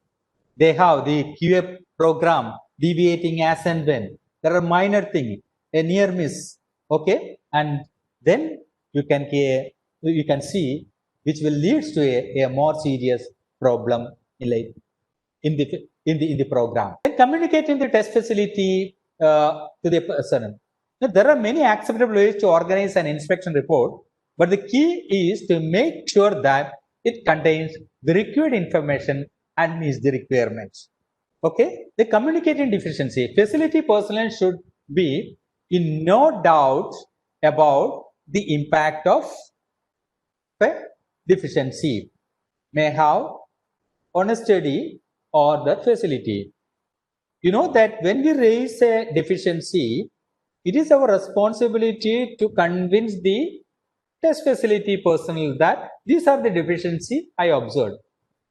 they have the QA program deviating as and when. There are minor things, a near miss, okay, and then you can see which will lead to a more serious problem in the program. Then communicating the test facility to the person. Now, there are many acceptable ways to organize an inspection report, but the key is to make sure that it contains the required information and meets the requirements. Okay, the communicating deficiency. Facility personnel should be in no doubt about the impact of deficiency may have on a study or the facility. You know that when we raise a deficiency, it is our responsibility to convince the test facility personnel that these are the deficiency I observed,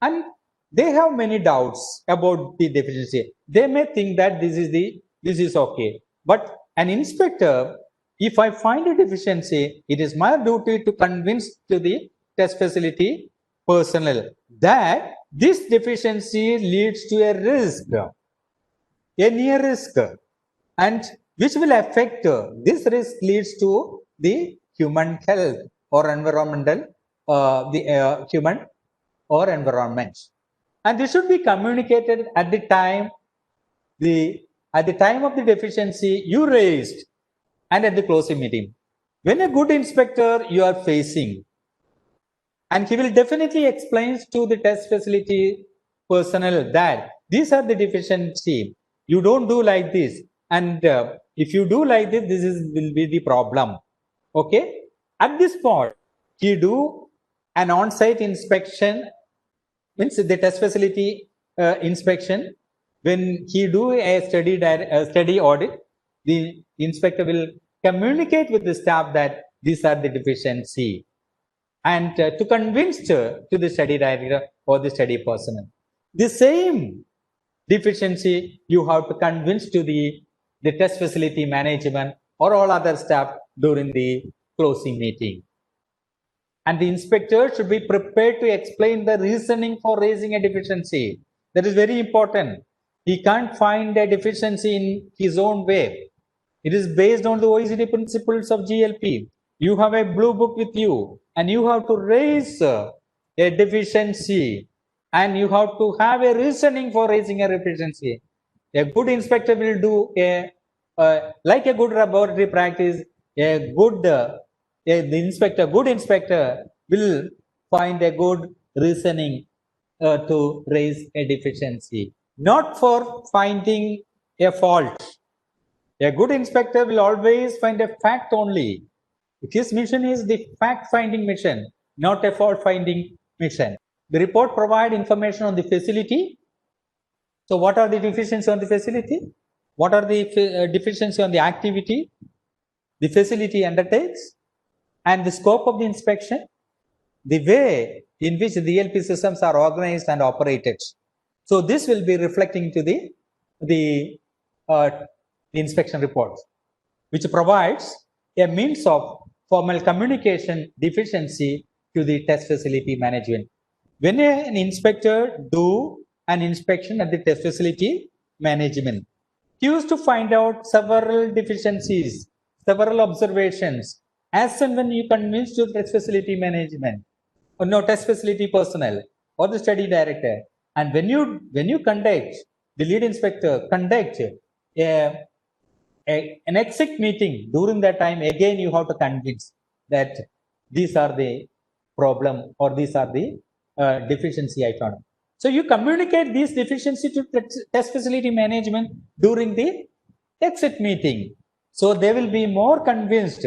and they have many doubts about the deficiency. They may think that this is okay, but an inspector, if I find a deficiency, it is my duty to convince to the test facility personnel that this deficiency leads to a risk, a near risk, and which will affect this risk leads to the human health or environmental, human or environment, and this should be communicated at the time of the deficiency you raised and at the closing meeting. When a good inspector you are facing, and he will definitely explain to the test facility personnel that these are the deficiency. You don't do like this, and if you do like this, will be the problem. Okay. At this point, he do an on-site inspection, means the test facility inspection. When he do a study audit, the inspector will communicate with the staff that these are the deficiency, and to convince to the study director or the study personnel. The same deficiency you have to convince to the test facility management or all other staff during the closing meeting. And the inspector should be prepared to explain the reasoning for raising a deficiency. That is very important. He can't find a deficiency in his own way. It is based on the OECD principles of GLP. You have a blue book with you, and you have to raise a deficiency, and you have to have a reasoning for raising a deficiency. A good inspector will do like a good laboratory practice. Good inspector will find a good reasoning to raise a deficiency, not for finding a fault. A good inspector will always find a fact only. His mission is the fact-finding mission, not a fault-finding mission. The report provides information on the facility. So what are the deficiencies on the facility? What are the deficiencies on the activity the facility undertakes, and the scope of the inspection, the way in which the ELP systems are organized and operated. So this will be reflecting to the inspection report, which provides a means of formal communication deficiency to the test facility management. When an inspector do an inspection at the test facility management, he used to find out several deficiencies, several observations, as and when you convince to the test facility management, or no, test facility personnel or the study director. And when you conduct, the lead inspector conduct an exit meeting, during that time, again, you have to convince that these are the problem or these are the deficiency I found. So you communicate these deficiency to test facility management during the exit meeting. So they will be more convinced,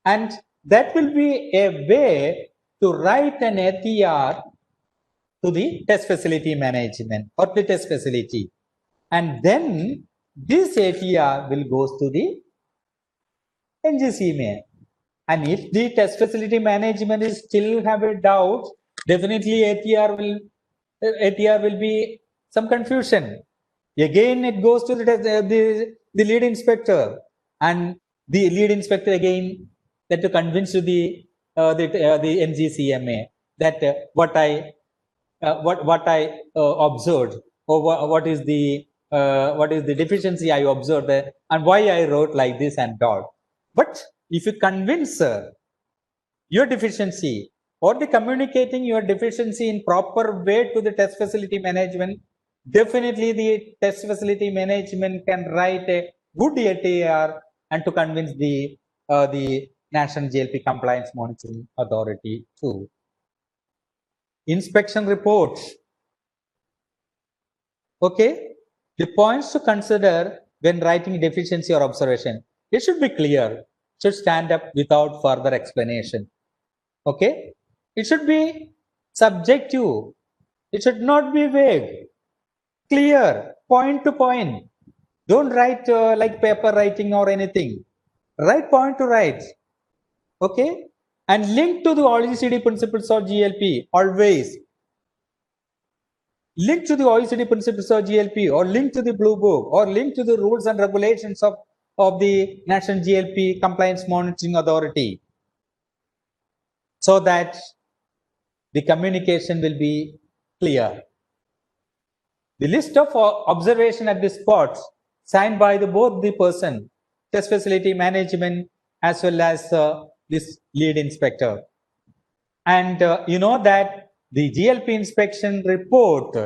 and that will be a way to write an ATR to the test facility management or the test facility. And then this ATR will go to the NGCMA. And if the test facility management is still have a doubt, definitely ATR will be some confusion. Again, it goes to the lead inspector, and the lead inspector again that to convince to the NGCMA that what I observed, or what is the deficiency I observed, and why I wrote like this and all. But if you convince your deficiency, or the communicating your deficiency in proper way to the test facility management, definitely the test facility management can write a good ATR and to convince the National GLP Compliance Monitoring Authority too. Inspection reports. Okay, the points to consider when writing deficiency or observation. It should be clear, should stand up without further explanation. Okay, it should be subjective, it should not be vague, clear, point to point. Don't write like paper writing or anything. Write point to write. Okay, and link to the OECD principles of GLP always. Link to the OECD principles of GLP, or link to the Blue Book, or link to the rules and regulations of the National GLP Compliance Monitoring Authority, so that the communication will be clear. The list of observation at the spots signed by both the person, test facility management, as well as this lead inspector. And you know that the GLP inspection report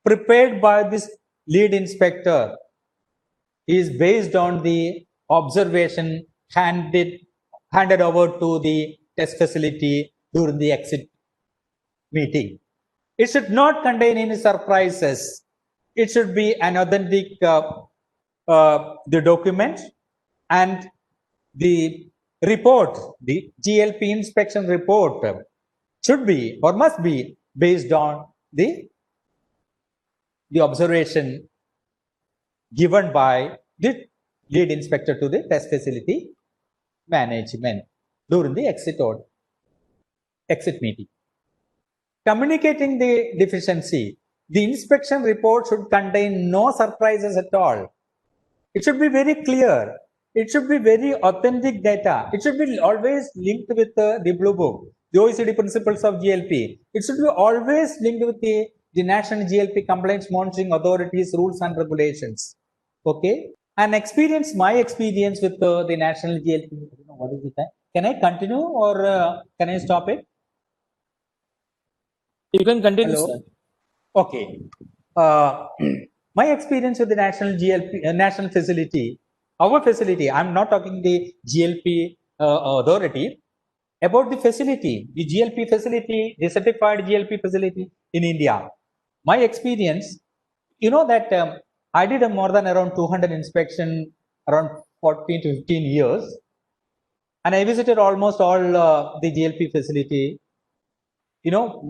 prepared by this lead inspector is based on the observation handed over to the test facility during the exit meeting. It should not contain any surprises. It should be an authentic the document, and the report, the GLP inspection report, should be or must be based on the observation given by the lead inspector to the test facility management during the exit meeting. Communicating the deficiency, the inspection report should contain no surprises at all. It should be very clear. It should be very authentic data. It should be always linked with the Blue Book, the OECD principles of GLP. It should be always linked with the National GLP Compliance Monitoring Authority's rules and regulations. Okay, and my experience with the National GLP. What is it? Can I continue, or can I stop it? You can continue, Hello? sir. Okay. My experience with the National GLP, national facility, our facility, I'm not talking the GLP authority, about the facility, the GLP facility, the certified GLP facility in India. My experience, you know that I did more than around 200 inspection around 14 to 15 years, and I visited almost all the GLP facility. You know,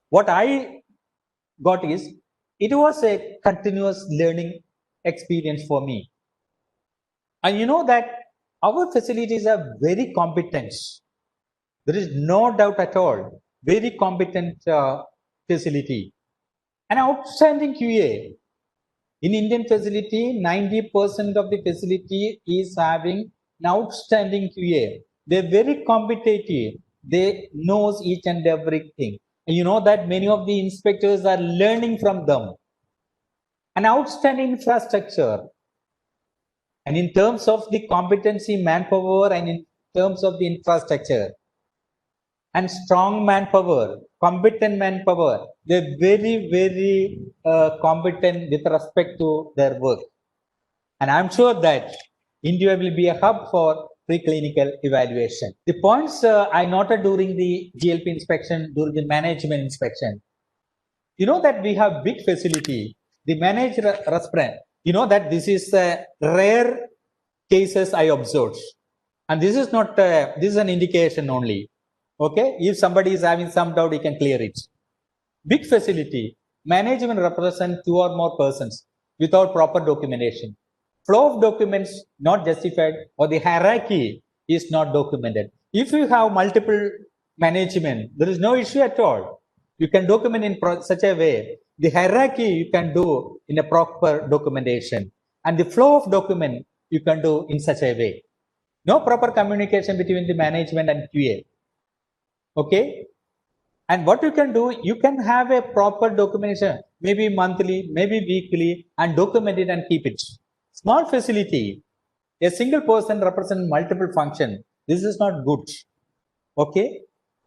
what I got is, it was a continuous learning experience for me. And you know that our facilities are very competent. There is no doubt at all. Very competent facility. An outstanding QA. In Indian facility, 90% of the facility is having an outstanding QA. They're very competitive. They knows each and everything. And you know that many of the inspectors are learning from them. An outstanding infrastructure. And in terms of the competency, manpower, and in terms of the infrastructure, and strong manpower, competent manpower, they're very, very competent with respect to their work. And I'm sure that India will be a hub for preclinical evaluation. The points I noted during the GLP inspection, during the management inspection, you know that we have big facility, the managed restaurant. You know that this is rare cases I observed, and this is not this is an indication only. Okay, if somebody is having some doubt, he can clear it. Big facility, management represent 2 or more persons without proper documentation. Flow of documents not justified, or the hierarchy is not documented. If you have multiple management, there is no issue at all. You can document in such a way The hierarchy you can do in a proper documentation, and the flow of document you can do in such a way. No proper communication between the management and QA. Okay. And what you can do, you can have a proper documentation, maybe monthly, maybe weekly, and document it and keep it. Small facility, a single person represents multiple function. This is not good. Okay.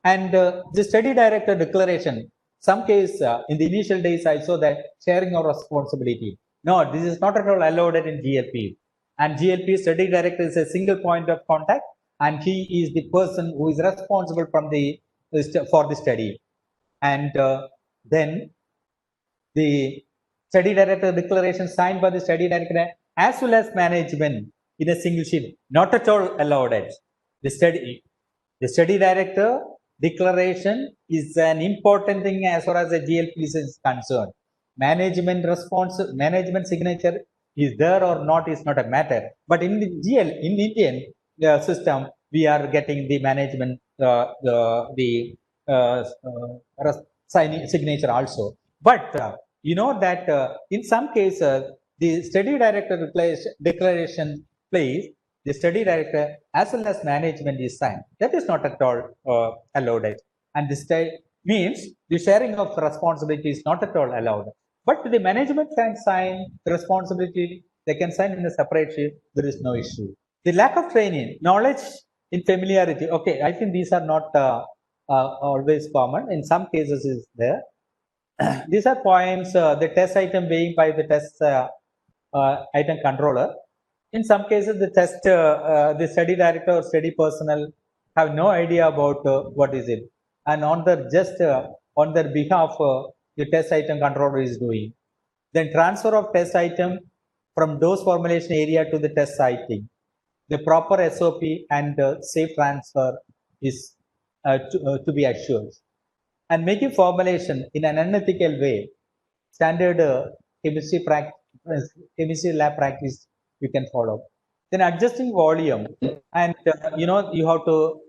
And the study director declaration, some case in the initial days, I saw that sharing of responsibility. No, this is not at all allowed in GLP. And GLP study director is a single point of contact, and he is the person who is responsible from the for the study. And then the study director declaration signed by the study director as well as management in a single sheet, not at all allowed. The study director declaration is an important thing as far as the GLP is concerned. Management response, management signature is there or not is not a matter. But in the in Indian system, we are getting the management signature also. But you know that in some cases, the study director declaration plays the study director as well as management is signed. That is not at all allowed. And this means the sharing of responsibility is not at all allowed. But the management can sign the responsibility, they can sign in a separate sheet, there is no issue. The lack of training, knowledge in familiarity. Okay, I think these are not always common. In some cases is there. These are points, the test item being by the test item controller. In some cases, the study director or study personnel have no idea about what is it. And on on their behalf, the test item controller is doing. Then transfer of test item from dose formulation area to the test siting. The proper SOP and safe transfer is to be assured. And making formulation in an unethical way, standard chemistry lab practice you can follow. Then adjusting volume, and you have to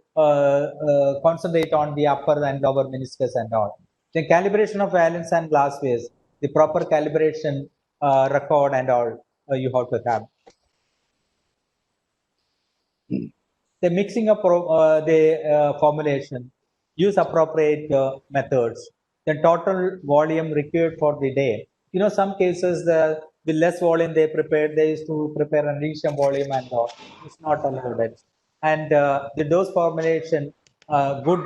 concentrate on the upper and lower meniscus and all. Then calibration of valence and glasswares, the proper calibration record and all you have to have. The mixing of the formulation, use appropriate methods. The total volume required for the day. Some cases the less volume they prepared, they used to prepare an additional volume and all. It's not allowed. And the dose formulation, good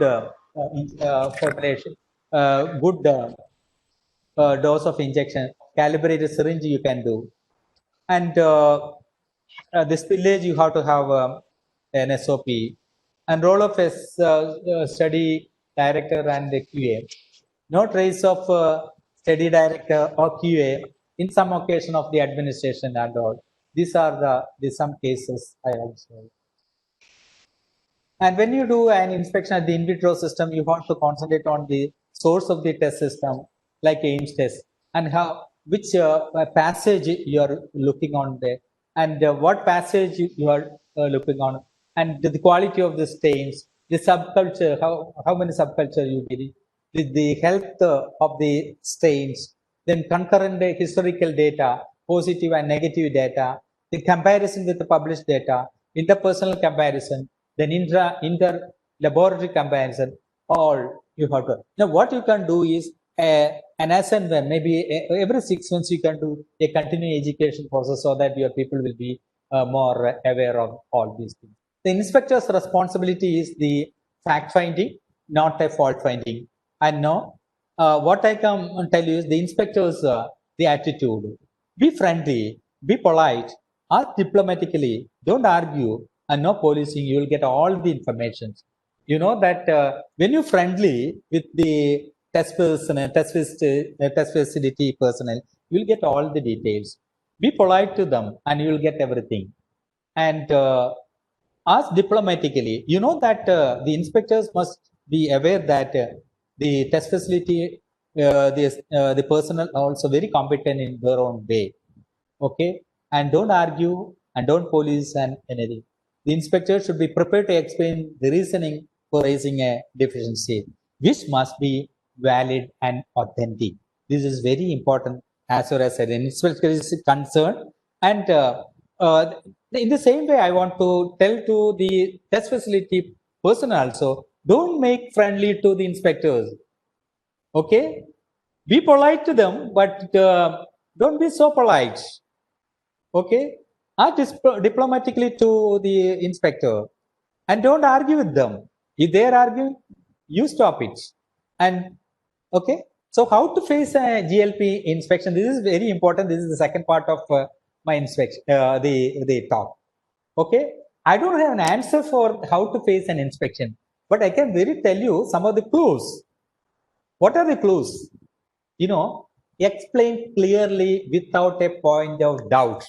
formulation, good dose of injection, calibrated syringe you can do. And the spillage you have to have an SOP. And role of a study director and the QA. No trace of study director or QA in some occasion of the administration and all. These are some cases I observed. And when you do an inspection at the in vitro system, you want to concentrate on the source of the test system, like Ames test, and which passage you are looking on there, and what passage you are looking on, and the quality of the stains, the subculture, how many subculture you did, the health of the stains, then concurrent historical data, positive and negative data, the comparison with the published data, interpersonal comparison, then inter laboratory comparison, all you have to. Now, what you can do is an as and when, maybe every 6 months you can do a continuing education process so that your people will be more aware of all these things. The inspector's responsibility is the fact finding, not a fault finding. And now, what I can tell you is the inspector's the attitude. Be friendly, be polite, ask diplomatically, don't argue, and no policing. You will get all the information. You know that when you're friendly with the test facility personnel, you will get all the details. Be polite to them, and you will get everything. And ask diplomatically. You know that the inspectors must be aware that the test facility, the personnel are also very competent in their own way. Okay, and don't argue and don't police and anything. The inspector should be prepared to explain the reasoning for raising a deficiency, which must be valid and authentic. This is very important as far as an inspector is concerned. And in the same way, I want to tell to the test facility person also, don't make friendly to the inspectors. Okay, be polite to them, but don't be so polite. Okay, act diplomatically to the inspector, and don't argue with them. If they are arguing, you stop it. And okay, so how to face a GLP inspection? This is very important. This is the second part of my inspection, the talk. Okay, I don't have an answer for how to face an inspection, but I can very tell you some of the clues. What are the clues? You know, explain clearly without a point of doubt.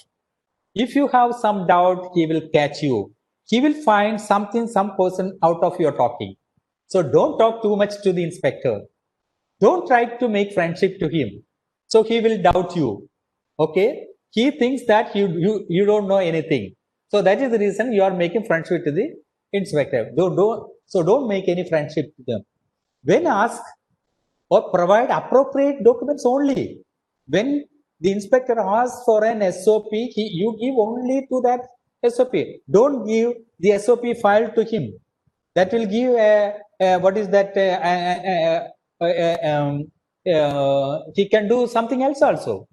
If you have some doubt, he will catch you. He will find something, some person out of your talking. So don't talk too much to the inspector. Don't try to make friendship to him. So he will doubt you. Okay? He thinks that you don't know anything. So that is the reason you are making friendship to the inspector. Don't make any friendship to them. When asked, or provide appropriate documents only. When the inspector asks for an SOP, you give only to that SOP. Don't give the SOP file to him. That will give what is that? He can do something else also.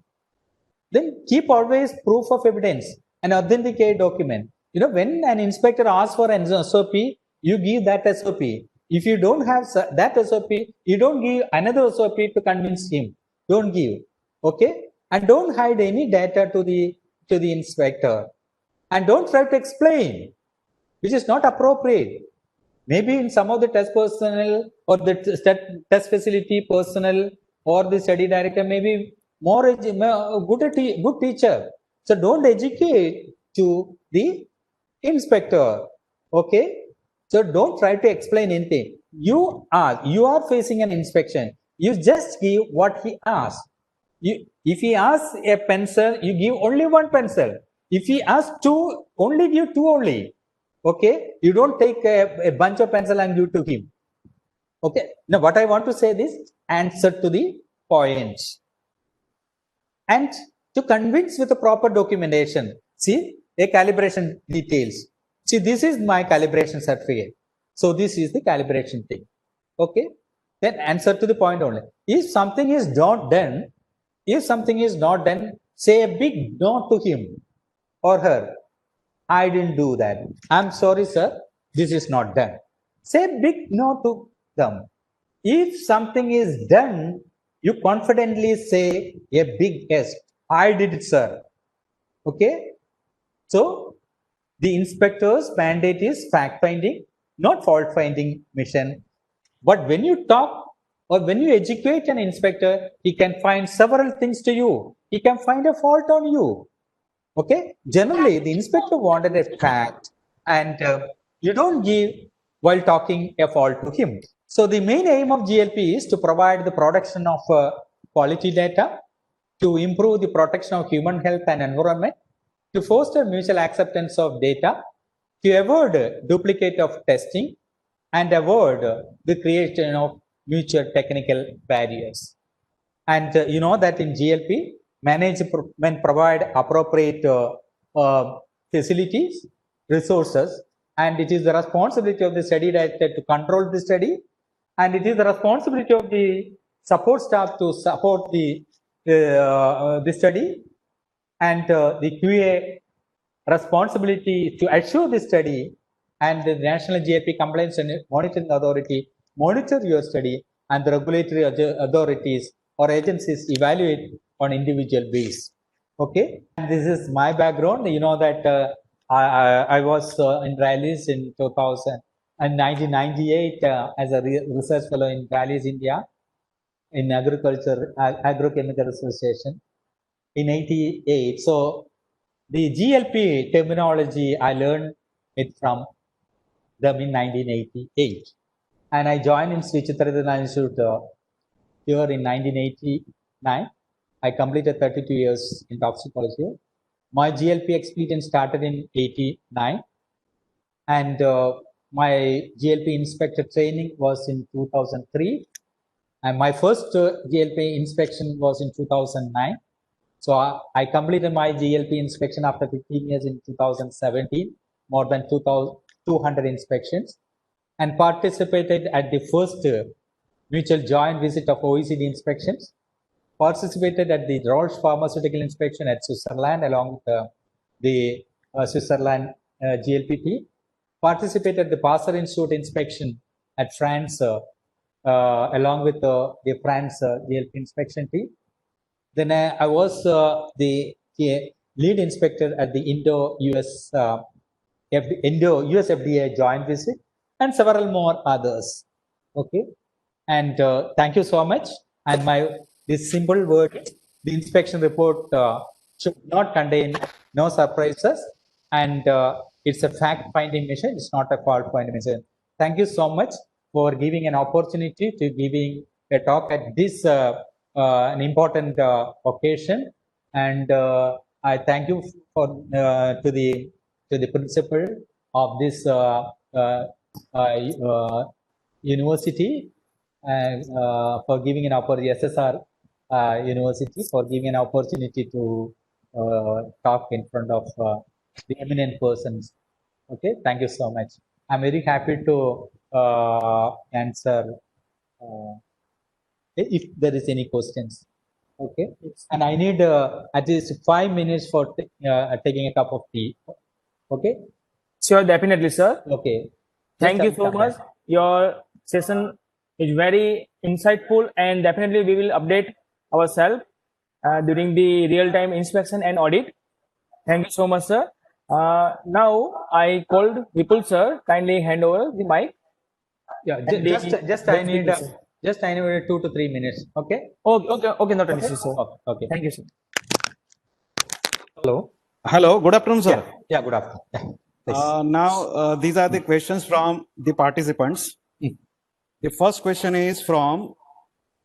Then keep always proof of evidence, an authenticate document. You know, when an inspector asks for an SOP, you give that SOP. If you don't have that SOP, you don't give another SOP to convince him. Don't give. Okay? And don't hide any data to the inspector. And don't try to explain, which is not appropriate. Maybe in some of the test personnel or the test facility personnel or the study director, maybe good teacher. So don't educate to the inspector. Okay? So don't try to explain anything. You are facing an inspection. You just give what he asks. If he asks a pencil, you give only one pencil. If he asks two, only give two only. Okay? You don't take a bunch of pencil and give to him. Okay? Now what I want to say is answer to the point. And to convince with the proper documentation. See, a calibration details. See, this is my calibration certificate. So this is the calibration thing. Okay. Then answer to the point only. If something is not done, say a big no to him or her. I didn't do that. I'm sorry, sir. This is not done. Say a big no to them. If something is done, you confidently say a big yes. I did it, sir. Okay. So the inspector's mandate is fact-finding, not fault-finding mission. But when you talk or when you educate an inspector, he can find several things to you. He can find a fault on you. Okay? Generally, the inspector wanted a fact and you don't give while talking a fault to him. So the main aim of GLP is to provide the production of quality data, to improve the protection of human health and environment, to foster mutual acceptance of data, to avoid duplicate of testing, and avoid the creation of mutual technical barriers. And you know that in GLP, management provide appropriate facilities, resources, and it is the responsibility of the study director to control the study, and it is the responsibility of the support staff to support the study, and the QA responsibility to assure the study, and the National GLP Compliance and Monitoring Authority monitor your study, and the regulatory authorities or agencies evaluate on individual basis. Okay, and this is my background. You know that I was in Rallis in 2000 and 1998 as a research fellow in Rallis, India, in agriculture, agrochemical association in 88. So the GLP terminology, I learned it from them in 1988. And I joined in Sri Chitratirtha Institute here in 1989. I completed 32 years in toxicology. My GLP experience started in 89. And my GLP inspector training was in 2003. And my first GLP inspection was in 2009. So I completed my GLP inspection after 15 years in 2017, more than 2,200 inspections, and participated at the first mutual joint visit of OECD inspections, participated at the Roche pharmaceutical inspection at Switzerland along with the Switzerland GLP, participated at the Pasteur Institute inspection at France along with the France GLP inspection team. Then I was the lead inspector at the Indo-US FDA joint visit and several more others. Okay, and thank you so much. And this simple word, the inspection report should not contain no surprises, and it's a fact-finding mission. It's not a fault-finding mission. Thank you so much for giving an opportunity to giving a talk at this an important occasion, and I thank you for to the principal of this university and for giving an opportunity, SSR University, for giving an opportunity to talk in front of the eminent persons. Okay, thank you so much. I'm very happy to answer if there is any questions. Okay, and I need at least 5 minutes for taking a cup of tea. Okay. Sure, definitely, sir. Okay. Thank you so much. Your session is very insightful, and definitely we will update ourselves during the real-time inspection and audit. Thank you so much, sir. Now I called Vipul sir. Kindly hand over the mic. Yeah, just I need 2 to 3 minutes. Okay. Okay, not an issue, sir. Okay. Thank you, sir. Hello, good afternoon, sir. Yeah, good afternoon. Yeah, Now, these are the questions from the participants. The first question is from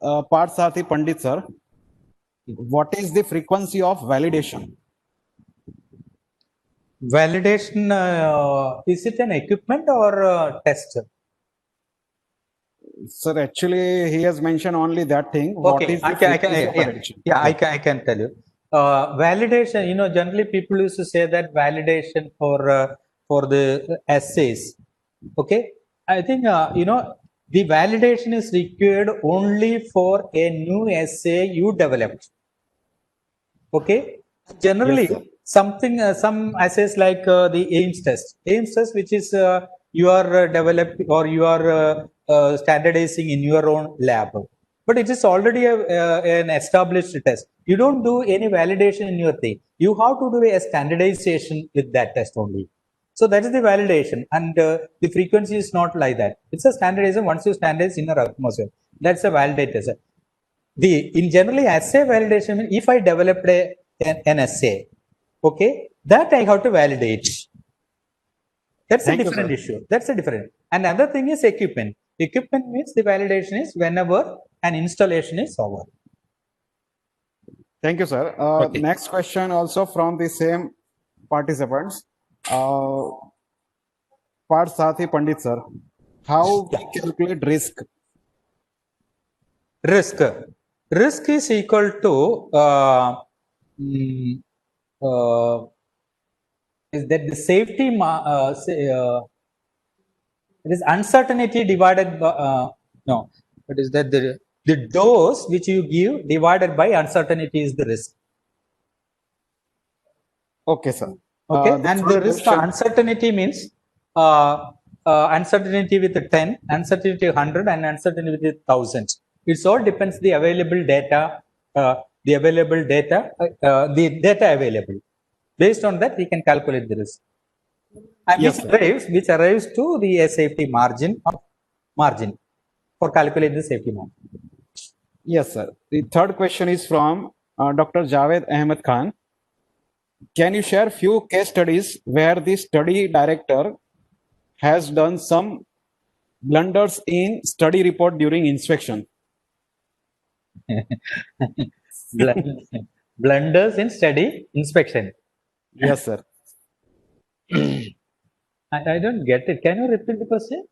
Parth Sathi Pandit, sir. What is the frequency of validation? validation, is it an equipment or test? Sir, actually, he has mentioned only that thing. What is the frequency of validation? I can tell you. Validation, generally people used to say that validation for the assays. Okay, I think the validation is required only for a new assay you developed. Okay, generally some assays like the Ames test, which is you are developed or you are standardizing in your own lab, but it is already an established test. You don't do any validation in your thing. You have to do a standardization with that test only. So that is the validation, and the frequency is not like that. It's a standardization. Once you standardize in your atmosphere, that's a validator. In generally assay validation, if I developed an assay, okay, that I have to validate. That's a different issue. That's a different. And another thing is equipment. Equipment means the validation is whenever an installation is over. Thank you, sir. Next question also from the same participants. Parth Sathi Pandit, sir. How we calculate risk? Risk is equal to is that the safety it is uncertainty divided by but is that the dose which you give divided by uncertainty is the risk. Okay, sir. Okay, and the risk uncertainty means uncertainty with 10, uncertainty 100, and uncertainty with 1,000. It all depends the available data, the data available. Based on that, we can calculate the risk, and which arrives to the safety margin for calculate the safety margin. Yes, sir. The third question is from Dr. Javed Ahmed Khan. Can you share few case studies where the study director has done some blunders in study report during inspection? Blunders in study inspection. Yes, sir. I don't get it. Can you repeat the question?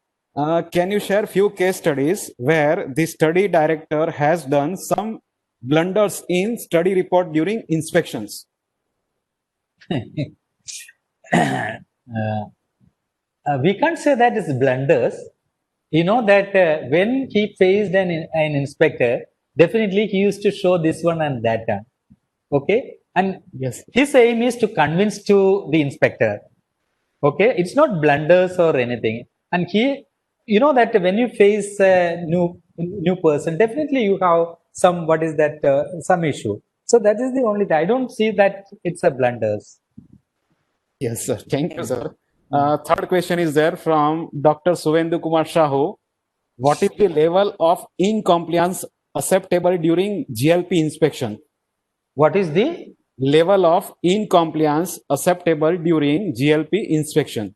can you share few case studies where the study director has done some blunders in study report during inspections? We can't say that it's blunders. You know that when he faced an inspector, definitely he used to show this one and that one. Okay, and Yes. his aim is to convince to the inspector. Okay, it's not blunders or anything. And you know that when you face a new person, definitely you have some what is that some issue. So that is the only thing. I don't see that it's a blunders. Yes, sir. Thank you, sir. Third question is there from Dr. Suvendu Kumar Shahu. What is the level of incompliance acceptable during GLP inspection? What is the Level of incompliance acceptable during GLP inspection.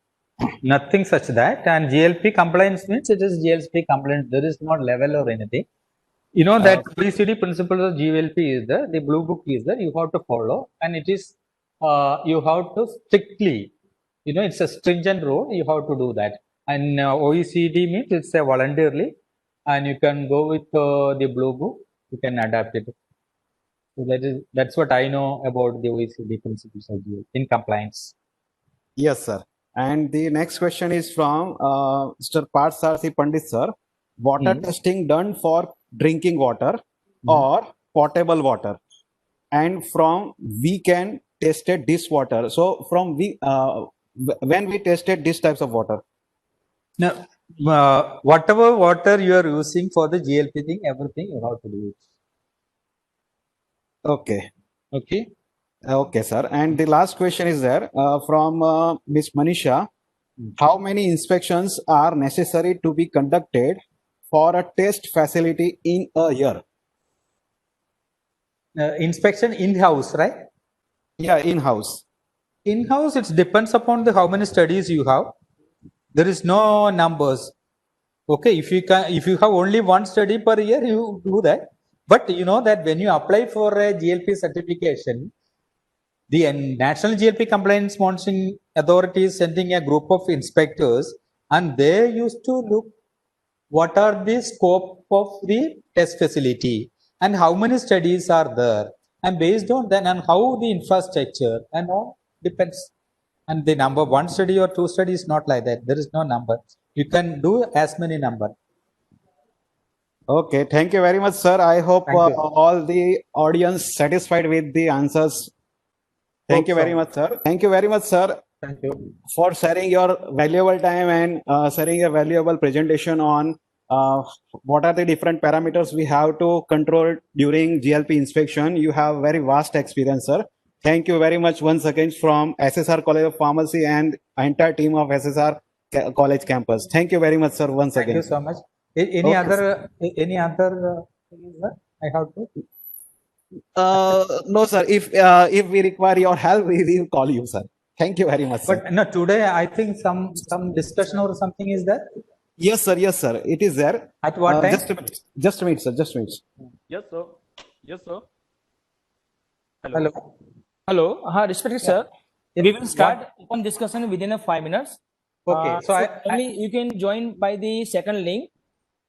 nothing such that? And GLP compliance means it is GLP compliance. There is no level or anything. You know that OECD principle of GLP is there. The blue book is there. You have to follow, and it is you have to strictly. You know, it's a stringent rule. You have to do that. And OECD means it's a voluntarily, and you can go with the blue book. You can adapt it. So that's what I know about the OECD principles of GLP in compliance. Yes, sir. And the next question is from Mr. Parth Sarthi Pandit, sir. Water testing done for drinking water or potable water, and from we can tested this water. So from when we tested these types of water. Now, whatever water you are using for the GLP thing, everything you have to do it. Okay. Okay. Okay, sir. And the last question is there from Ms. Manisha. How many inspections are necessary to be conducted for a test facility in a year? Inspection in-house, right? Yeah, in-house. In-house, it depends upon the how many studies you have. There is no numbers. Okay, if you have only one study per year, you do that. But you know that when you apply for a GLP certification, the National GLP Compliance Monitoring Authority is sending a group of inspectors, and they used to look what are the scope of the test facility and how many studies are there, and based on that and how the infrastructure and all depends. And the number one study or two studies not like that. There is no number. You can do as many number. Okay, thank you very much, sir. I hope Thank you. all the audience satisfied with the answers. Thank Hope you very so. much, sir. Thank you very much, sir, Thank you. for sharing your valuable time and sharing a valuable presentation on what are the different parameters we have to control during GLP inspection. You have very vast experience, sir. Thank you very much once again from SSR College of Pharmacy and entire team of SSR College campus. Thank you very much, sir, once Thank again. you so much. Any Okay, other thing is that I have to? No, sir. If we require your help, we will call you, sir. Thank you very much, sir. But no, today I think some discussion or something is there. Yes, sir. Yes, sir. It is there. At what time? Just a minute. Just a minute, sir. Just a minute. Yes, sir. Yes, sir. Hello. Hello, respected sir. We will start open discussion within 5 minutes. Okay. So only you can join by the second link.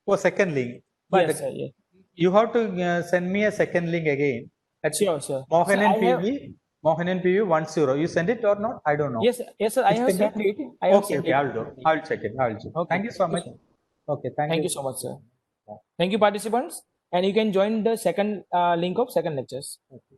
for second link. But Yes, sir. Yes. you have to send me a second link again. That's Sure, sir. Mohan So and I have- PV. Mohan and PV 10. You send it or not? I don't know. Yes, yes, sir. I It's have pending? sent it. I have Okay, sent okay, it. I'll do. I'll check it. I'll check. Okay. Thank you so much. Okay, Thank you so much, sir. Thank you, participants. And you can join the second link of second lectures. Okay.